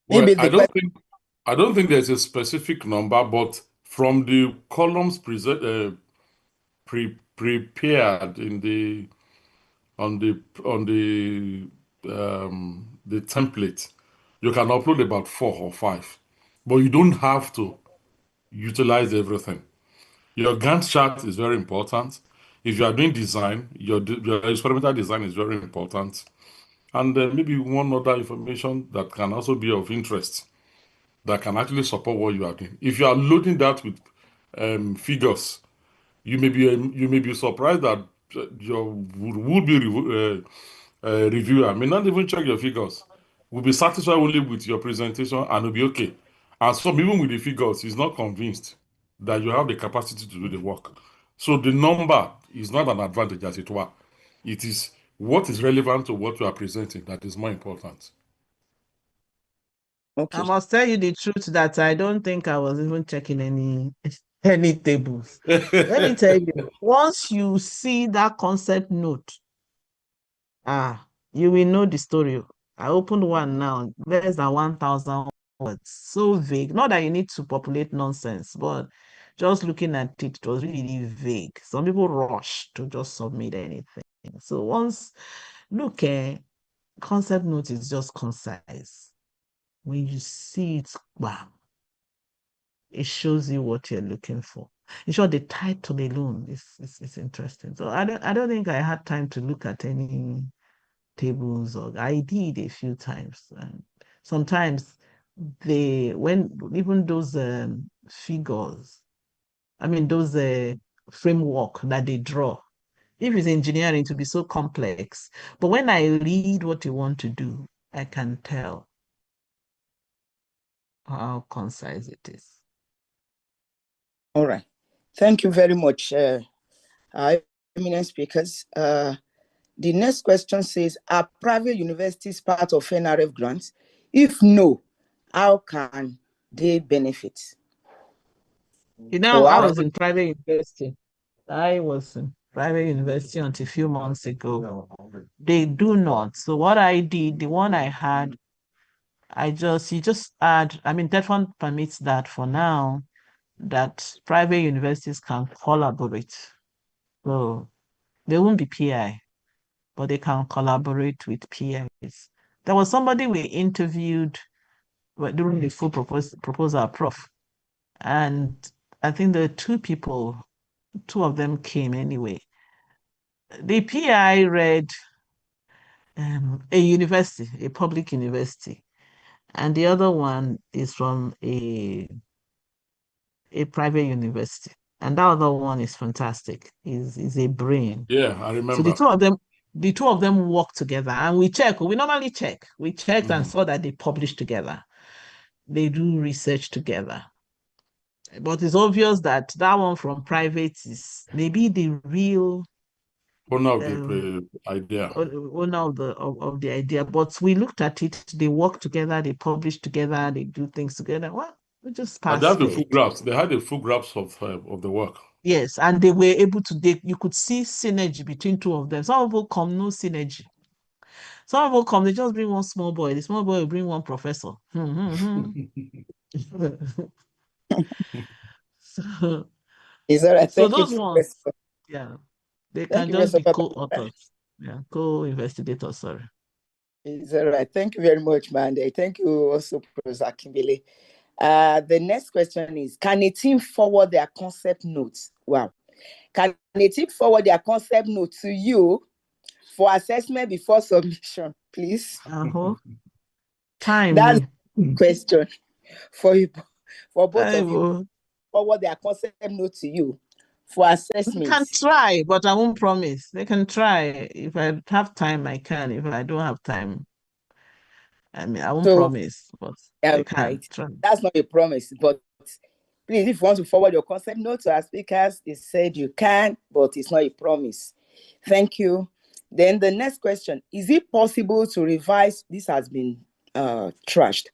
Well, Maybe the question. I don't think there's a specific number, but from the columns prepared in the on the template, you can upload about 4 or 5, but you don't have to utilize everything. Your Gantt chart is very important. If you are doing design, your experimental design is very important. And maybe one other information that can also be of interest that can actually support what you are doing. If you are loading that with figures, you may be surprised that your would-be reviewer may not even check your figures. Will be satisfied only with your presentation and will be okay. And some even with the figures, he's not convinced that you have the capacity to do the work. So the number is not an advantage, as it were. It is what is relevant to what you are presenting that is more important. I Okay. must tell you the truth that I don't think I was even checking any tables. Let me tell you, once you see that concept note, you will know the story. I opened one now, less than 1,000 words. So vague. Not that you need to populate nonsense, but just looking at it, it was really vague. Some people rush to just submit anything. So once look, concept note is just concise. When you see it, bam, it shows you what you're looking for. In short, the title alone is interesting. So I don't think I had time to look at any tables, or I did a few times. And sometimes when even those figures, I mean those framework that they draw, if it's engineering to be so complex, but when I read what you want to do, I can tell how concise it is. All right. Thank you very much, our eminent speakers. The next question says, are private universities part of NRF grants? If no, how can they benefit? You know, Or I how was in private university. I was in private university until a few months ago. They do not. So what I did, the one I had, you just add, I mean, TETFund permits that for now, that private universities can collaborate. So they won't be PI, but they can collaborate with PIs. There was somebody we interviewed during the full proposal, Prof. And I think there were two of them came anyway. The PI read a university, a public university, and the other one is from a private university. And that other one is fantastic. Is a brain. Yeah, I So remember. the two of them work together, and we check. We normally check. We checked and saw that they publish together. They do research together. But it's obvious that one from private is maybe the real Owner of the idea. owner of the idea. But we looked at it. They work together. They publish together. They do things together. Well, we just And they passed have the full it. grasp. They had a full grasp of the work. Yes, and they were able to. You could see synergy between two of them. Some people come no synergy. Some people come, they just bring one small boy. The small boy will bring one professor. So, is that right? so Thank you, those ones, Professor. yeah, they Thank can you, just Professor be Babalova. co-authors. Yeah, co-investigators, sorry. Is that right? Thank you very much, Mande. Thank you also, Professor Akimbele. The next question is, can a team forward their concept notes? Wow. Can a team forward their concept note to you for assessment before submission, please? Time. That's the question for you, for both I of you. will. Forward their concept note to you for assessment. They can try, but I won't promise. They can try. If I have time, I can. If I don't have time, I mean, I won't promise, but they can try. That's not a promise, but please, if you want to forward your concept note to our speakers, they said you can, but it's not a promise. Thank you. Then the next question, is it possible to revise? This has been trashed.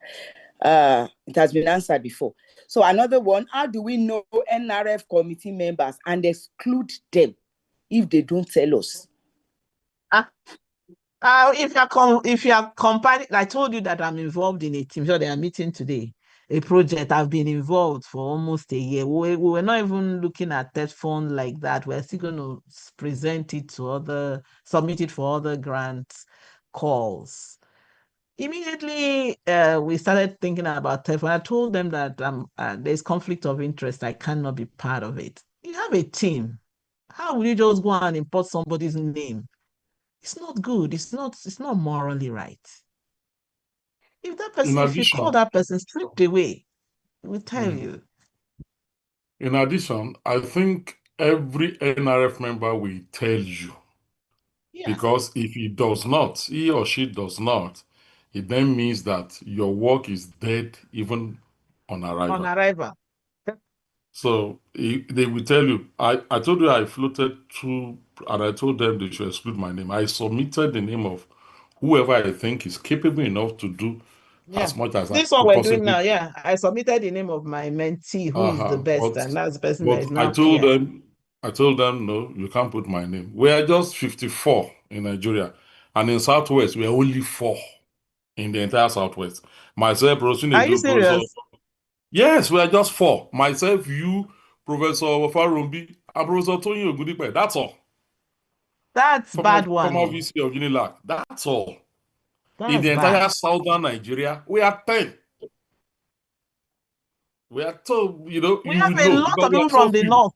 It has been answered before. So another one, how do we know NRF committee members and exclude them if they don't tell us? If you are compiling, I told you that I'm involved in a team. So they are meeting today. A project I've been involved for almost a year. We were not even looking at TETFund like that. We're still going to present it to submit it for other grants calls. Immediately, we started thinking about TETFund. I told them that there's conflict of interest. I cannot be part of it. You have a team. How will you just go and import somebody's name? It's not good. It's not morally right. If that person, if you call that person stripped away, we'll tell you. In addition, I think every NRF member will tell you. Yeah. Because if he or she does not, it then means that your work is dead even on arrival. On arrival. So they will tell you, I told you I floated through and I told them they should exclude my name. I submitted the name of whoever I think is capable enough to do as much as this I one we're possibly doing now. Yeah, I submitted the name of my mentee, who is the best, and that's the person that is now I told them, no, you can't put my name. We are just 54 in Nigeria, and in Southwest we are only 4 in the entire Southwest. Myself, Rosine, are you serious? Yes, we are just 4. Myself, you, Professor Farumbi, and Professor Tony Ogudipe. That's all. That's bad one. Former VC of Unilag. That's all. In the entire southern Nigeria, we are 10. We are told, we have a lot of people from the north.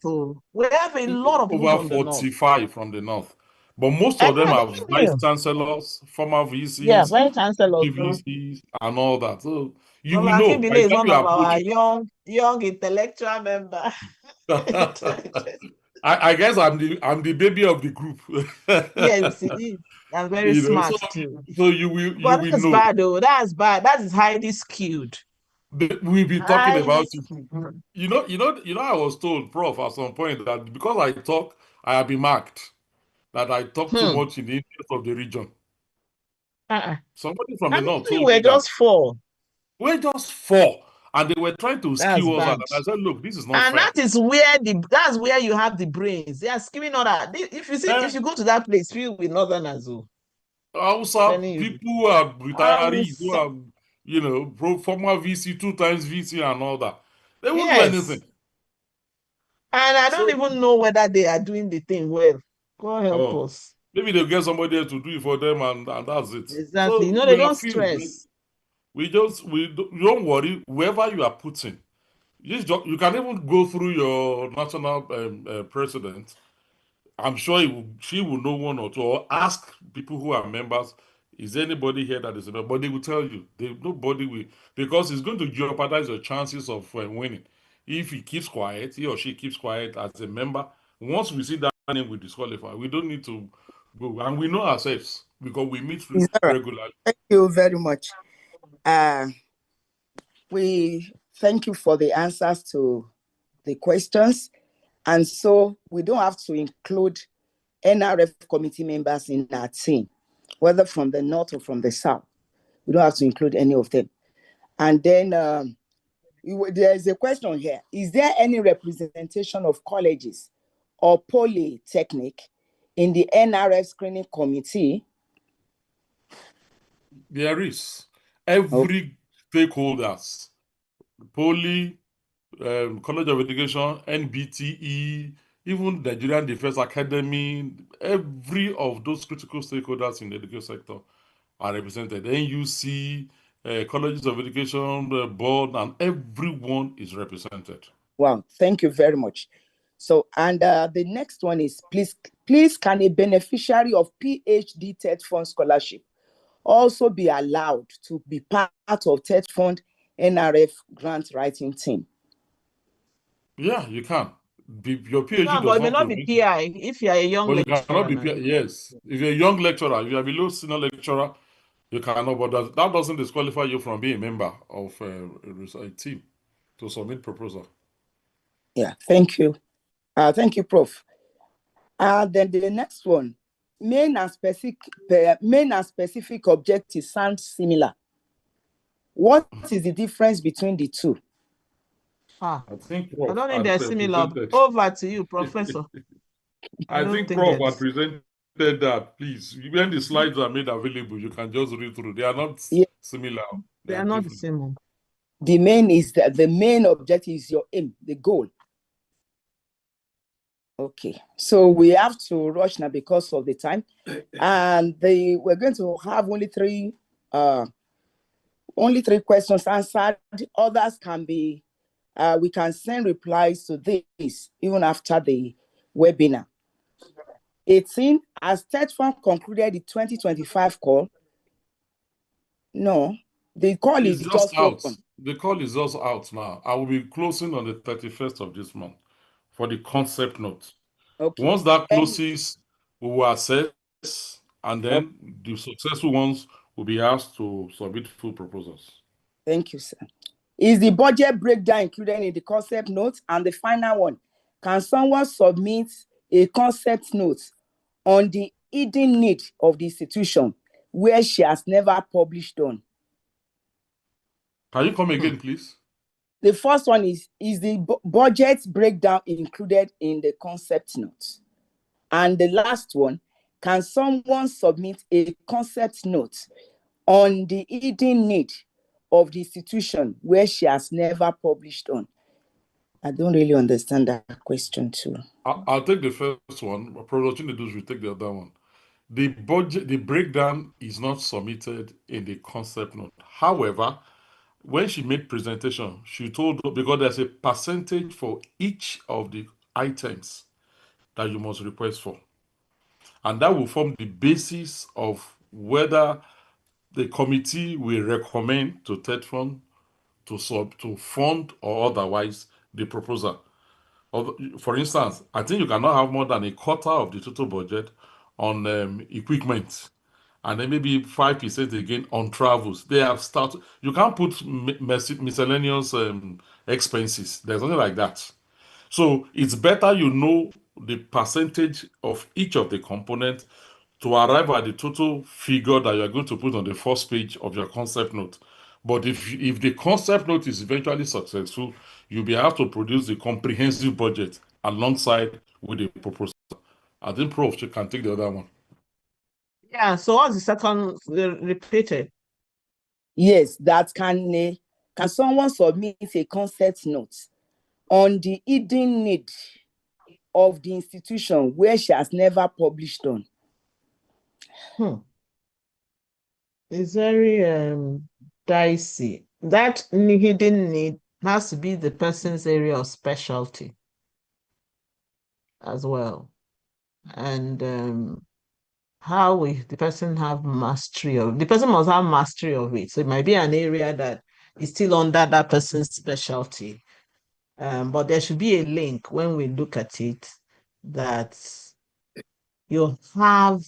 We have a lot of people from the north. Over 45 from the north. But most of them are vice chancellors, former VCs, vice chancellors, VCs, and all that. So you well, will know. Akindele is one of our young intellectual members. I guess I'm the baby of the group. Yes, it is. I'm very smart too. So you will that's know. Bad though. That's bad. That is highly skewed. We've been talking about it. You know, I was told, Prof, at some point that because I talk, I have been marked. That I talk too much in the interest of the region. Somebody from the north told me we're just 4. We're just 4. And they were trying to skew us out. And I said, look, this is not fair. And that's where you have the brains. They are skewing all that. If you go to that place, filled with northerners. Also, people who are retirees, who are, former VC, 2 times VC and all that. They won't do anything. And I don't even know whether they are doing the thing well. Go help us. Maybe they'll get somebody else to do it for them and that's it. Exactly. So they don't stress. We don't worry. Whoever you are putting, you can even go through your national president. I'm sure she will know one or two, or ask people who are members, is there anybody here that is a member? But they will tell you. Nobody will, because it's going to jeopardize your chances of winning. If he or she keeps quiet as a member, once we see that name, we disqualify. We don't need to go. And we know ourselves because we meet regularly. Thank you very much. We thank you for the answers to the questions. And so we don't have to include NRF committee members in our team, whether from the north or from the south. We don't have to include any of them. And then there is a question here. Is there any representation of colleges or polytechnic in the NRF screening committee? There is. Every stakeholders, Poly, College of Education, NBTE, even the Nigerian Defense Academy, every of those critical stakeholders in the education sector are represented. NUC, colleges of education, board, and everyone is represented. Wow, thank you very much. So, and the next one is, please can a beneficiary of PhD TETFund scholarship also be allowed to be part of TETFund NRF grant writing team? Yeah, you can. Your PhD No, does but it may not not be prevent you. PI if you are a young Well, you cannot lecturer be now. yes. If you're a young lecturer, if you're below senior lecturer, you cannot. But that doesn't disqualify you from being a member of a team to submit proposal. Yeah, thank you. Thank you, Prof. Then the next one, main and specific objectives sound similar. What is the difference between the two? I think I Prof don't think had they're similar. presented. Over to you, Professor. I don't think think Prof that had presented that. Please, when the slides are made available, you can just read through. They are not Yeah, similar. they are not the same one. the main objective is your aim, the goal. Okay, so we have to rush now because of the time, and we're going to have only three questions answered. Others can be, we can send replies to this even after the webinar. 18, has TETFund concluded the 2025 call? No, the call It's is just out. open. The call is just out now. I will be closing on the 31st of this month for the concept note. Okay. Once that closes, we will assess, and then Okay. the successful ones will be asked to submit full proposals. Thank you, sir. Is the budget breakdown included in the concept note? And the final one, can someone submit a concept note on the hidden need of the institution where she has never published on? Can you come again, please? The first one is the budget breakdown included in the concept note? And the last one, can someone submit a concept note on the hidden need of the institution where she has never published on? I don't really understand that question too. I'll take the first one. Professor Chinedu will take the other one. The breakdown is not submitted in the concept note. However, when she made presentation, she told, because there's a percentage for each of the items that you must request for. And that will form the basis of whether the committee will recommend to TETFund to fund or otherwise the proposal. For instance, I think you cannot have more than a quarter of the total budget on equipment, and then maybe 5% again on travels. They have started. You can't put miscellaneous expenses. There's nothing like that. So it's better you know the percentage of each of the components to arrive at the total figure that you're going to put on the first page of your concept note. But if the concept note is eventually successful, you'll be able to produce the comprehensive budget alongside with the proposal. I think Prof can take the other one. Yeah, so what's the second repeated? Yes, that can someone submit a concept note on the hidden need of the institution where she has never published on? It's very dicey. That hidden need has to be the person's area of specialty as well. And how will the person have mastery of the person must have mastery of it. So it might be an area that is still under that person's specialty. But there should be a link when we look at it that you have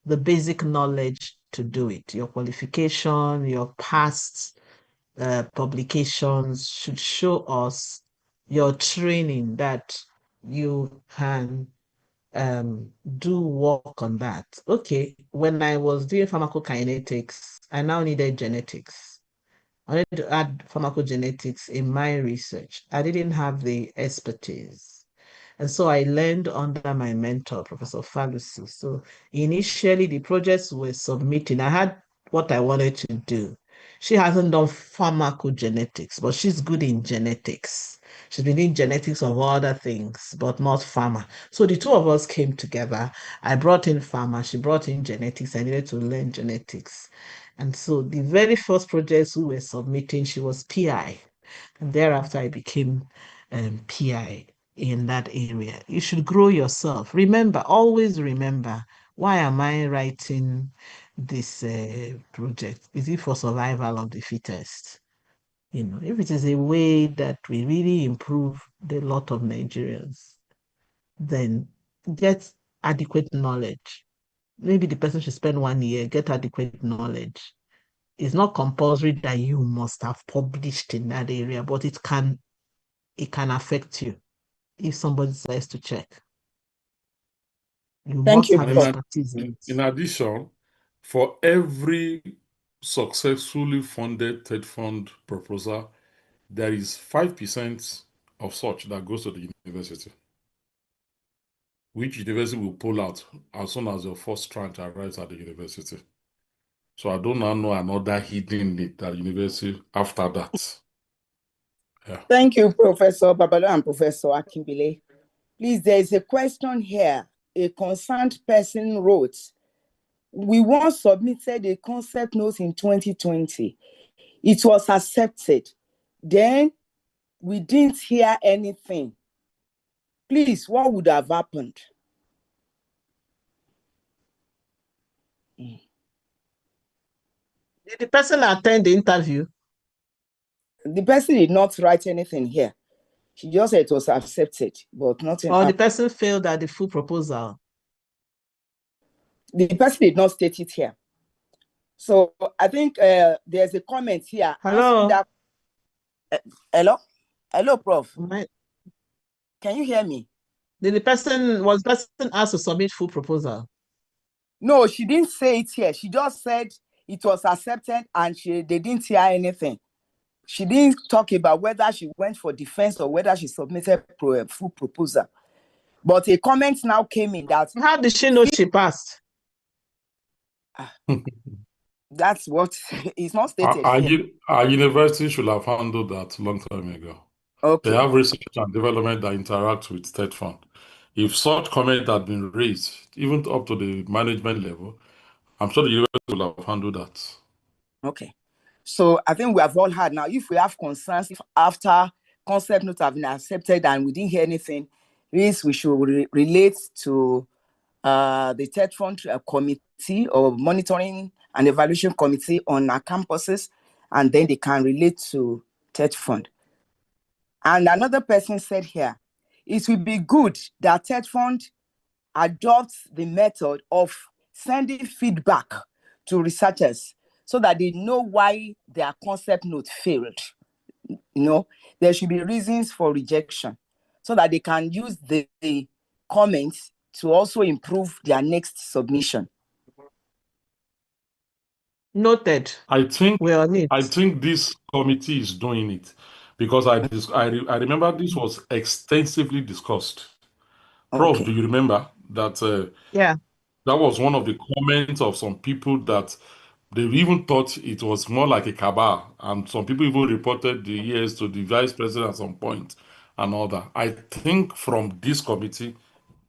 the basic knowledge to do it. Your qualification, your past publications should show us your training that you can do work on that. Okay, when I was doing pharmacokinetics, I now needed genetics. I wanted to add pharmacogenetics in my research. I didn't have the expertise. And so I learned under my mentor, Professor Falusi. So initially, the projects were submitting. I had what I wanted to do. She hasn't done pharmacogenetics, but she's good in genetics. She's been in genetics of other things, but not pharma. So the two of us came together. I brought in pharma, she brought in genetics. I needed to learn genetics. And so the very first projects we were submitting, she was PI. And thereafter, I became PI in that area. You should grow yourself. Remember, always remember, why am I writing this project? Is it for survival of the fittest? You know, if it is a way that we really improve the lot of Nigerians, then get adequate knowledge. Maybe the person should spend 1 year, get adequate knowledge. It's not compulsory that you must have published in that area, but it can affect you if somebody decides to check. You Thank must you, have Prof. expertise in it. In addition, for every successfully funded TETFund proposal, there is 5% of such that goes to the university, which university will pull out as soon as your first tranche arrives at the university. So I do not know another hidden need that university after that. Yeah. Thank you, Professor Babalo and Professor Akimbile. Please, there is a question here. A concerned person wrote, we once submitted a concept note in 2020. It was accepted. Then we didn't hear anything. Please, what would have happened? Did the person attend the interview? The person did not write anything here. She just said it was accepted, but nothing Or the happened. person failed at the full proposal? The person did not state it here. So I think there's a comment here. Hello? Hello, Prof. My, Can you hear me? was the person asked to submit full proposal? No, she didn't say it here. She just said it was accepted and they didn't hear anything. She didn't talk about whether she went for defense or whether she submitted a full proposal. But a comment now came in that... How did she know she passed? That's what is not stated here. Our university should have handled that a long time ago. Okay. They have research and development that interact with TETFund. If such comment had been raised, even up to the management level, I'm sure the university will have handled that. Okay. So I think we have all heard now. If we have concerns, if after concept notes have been accepted and we didn't hear anything, this we should relate to the TETFund committee or monitoring and evaluation committee on our campuses, and then they can relate to TETFund. And another person said here, it will be good that TETFund adopts the method of sending feedback to researchers so that they know why their concept note failed. You know, there should be reasons for rejection so that they can use the comments to also improve their next submission. Noted. I think I think this committee is doing it because I remember this was extensively discussed. Prof, Okay. do you remember that? Yeah. That was one of the comments of some people that they even thought it was more like a cabal, and some people even reported the years to the vice president at some point and all that. I think from this committee,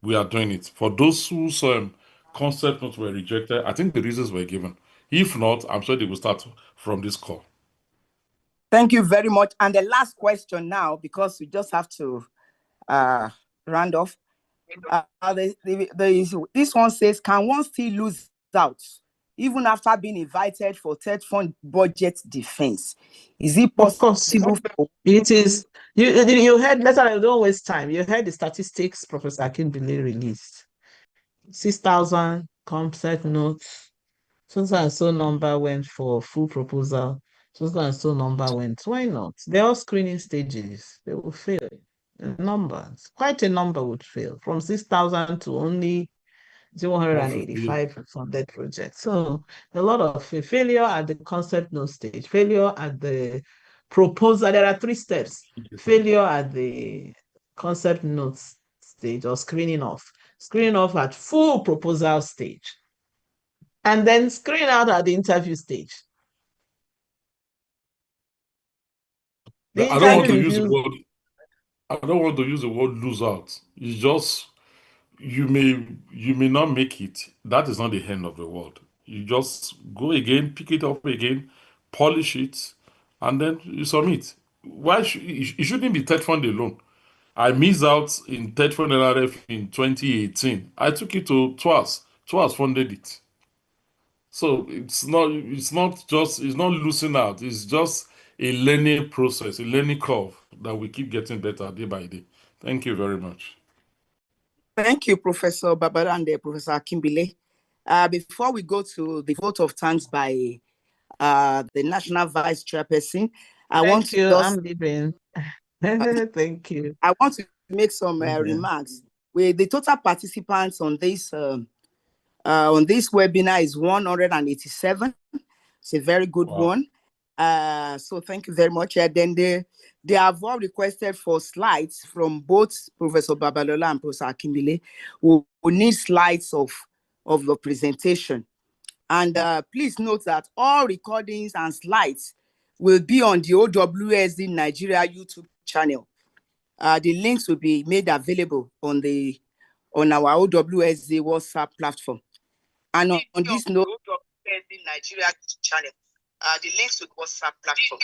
we are doing it. For those whose concept notes were rejected, I think the reasons were given. If not, I'm sure they will start from this call. Thank you very much. And the last question now, because we just have to round off. This one says, can one still lose out even after being invited for TETFund budget defense? Is it possible? Of course, it is. You heard, don't waste time. You heard the statistics Professor Akimbile released. 6,000 concept notes. So and so number went for full proposal. So and so number went. Why not? They're all screening stages. They will fail. Numbers. Quite a number would fail. From 6,000 to only 185 funded projects. So a lot of failure at the concept note stage, failure at the proposal. There are 3 steps. Failure at the concept notes stage or screening off at full proposal stage, and then screen out at the interview stage. I don't want to use the word. I don't want to use the word lose out. It's just you may not make it. That is not the end of the world. You just go again, pick it up again, polish it, and then you submit. Why it shouldn't be TETFund alone. I missed out in TETFund NRF in 2018. I took it to TWAS. TWAS funded it. So it's not losing out. It's just a learning process, a learning curve that we keep getting better day by day. Thank you very much. Thank you, Professor Babala and Professor Akimbile. Before we go to the vote of thanks by the National Vice Chairperson, I want to make some remarks. The total participants on this webinar is 187. It's a very good one. So thank you very much. Then they have all requested for slides from both Professor Babalola and Professor Akimbile. We need slides of the presentation. And please note that all recordings and slides will be on the OWSD Nigeria YouTube channel. The links will be made available on our OWSD WhatsApp platform. And on this note, OWSD Nigeria channel. The links with WhatsApp platform.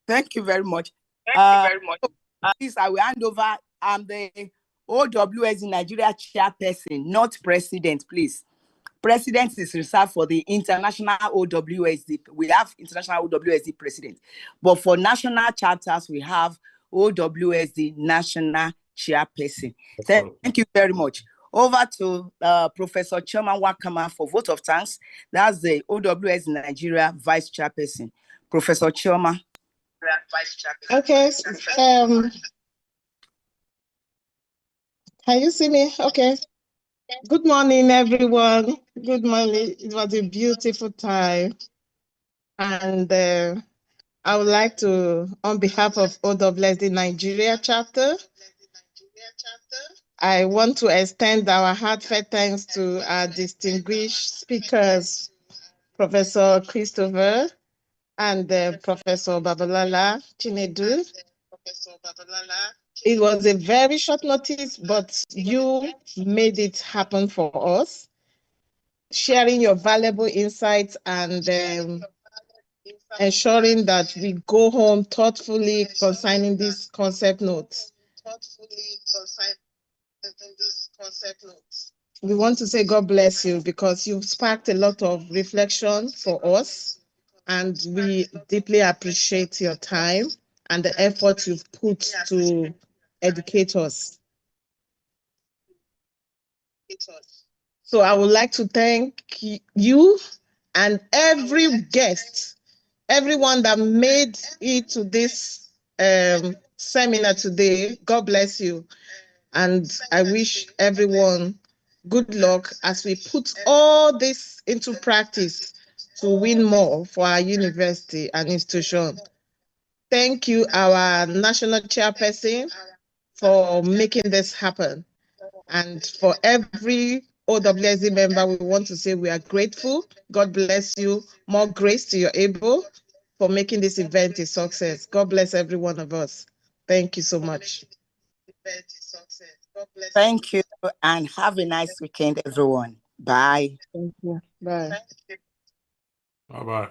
Thank you very much. Please, I will hand over. I'm the OWSD Nigeria chairperson, not president, please. President is reserved for the international OWSD. We have international OWSD president. But for national chapters, we have OWSD national chairperson. Thank you very much. Over to Professor Chairman Wakama for vote of thanks. That's the OWSD Nigeria Vice Chairperson. Professor Chairman. Okay. Can you see me? Okay. Good morning, everyone. Good morning. It was a beautiful time. And I would like to, on behalf of OWSD Nigeria chapter, I want to extend our heartfelt thanks to our distinguished speakers, Professor Christopher and Professor Babalala Chinedu. It was a very short notice, but you made it happen for us, sharing your valuable insights and ensuring that we go home thoughtfully concerning these concept notes. We want to say God bless you because you've sparked a lot of reflection for us, and we deeply appreciate your time and the effort you've put to educate us. So I would like to thank you and every guest, everyone that made it to this seminar today. God bless you. And I wish everyone good luck as we put all this into practice to win more for our university and institution. Thank you, our national chairperson, for making this happen. And for every OWSD member, we want to say we are grateful. God bless you. More grace to your able for making this event a success. God bless every one of us. Thank you so much. Thank you, and have a nice weekend, everyone. Bye. Thank you. Bye. Bye-bye.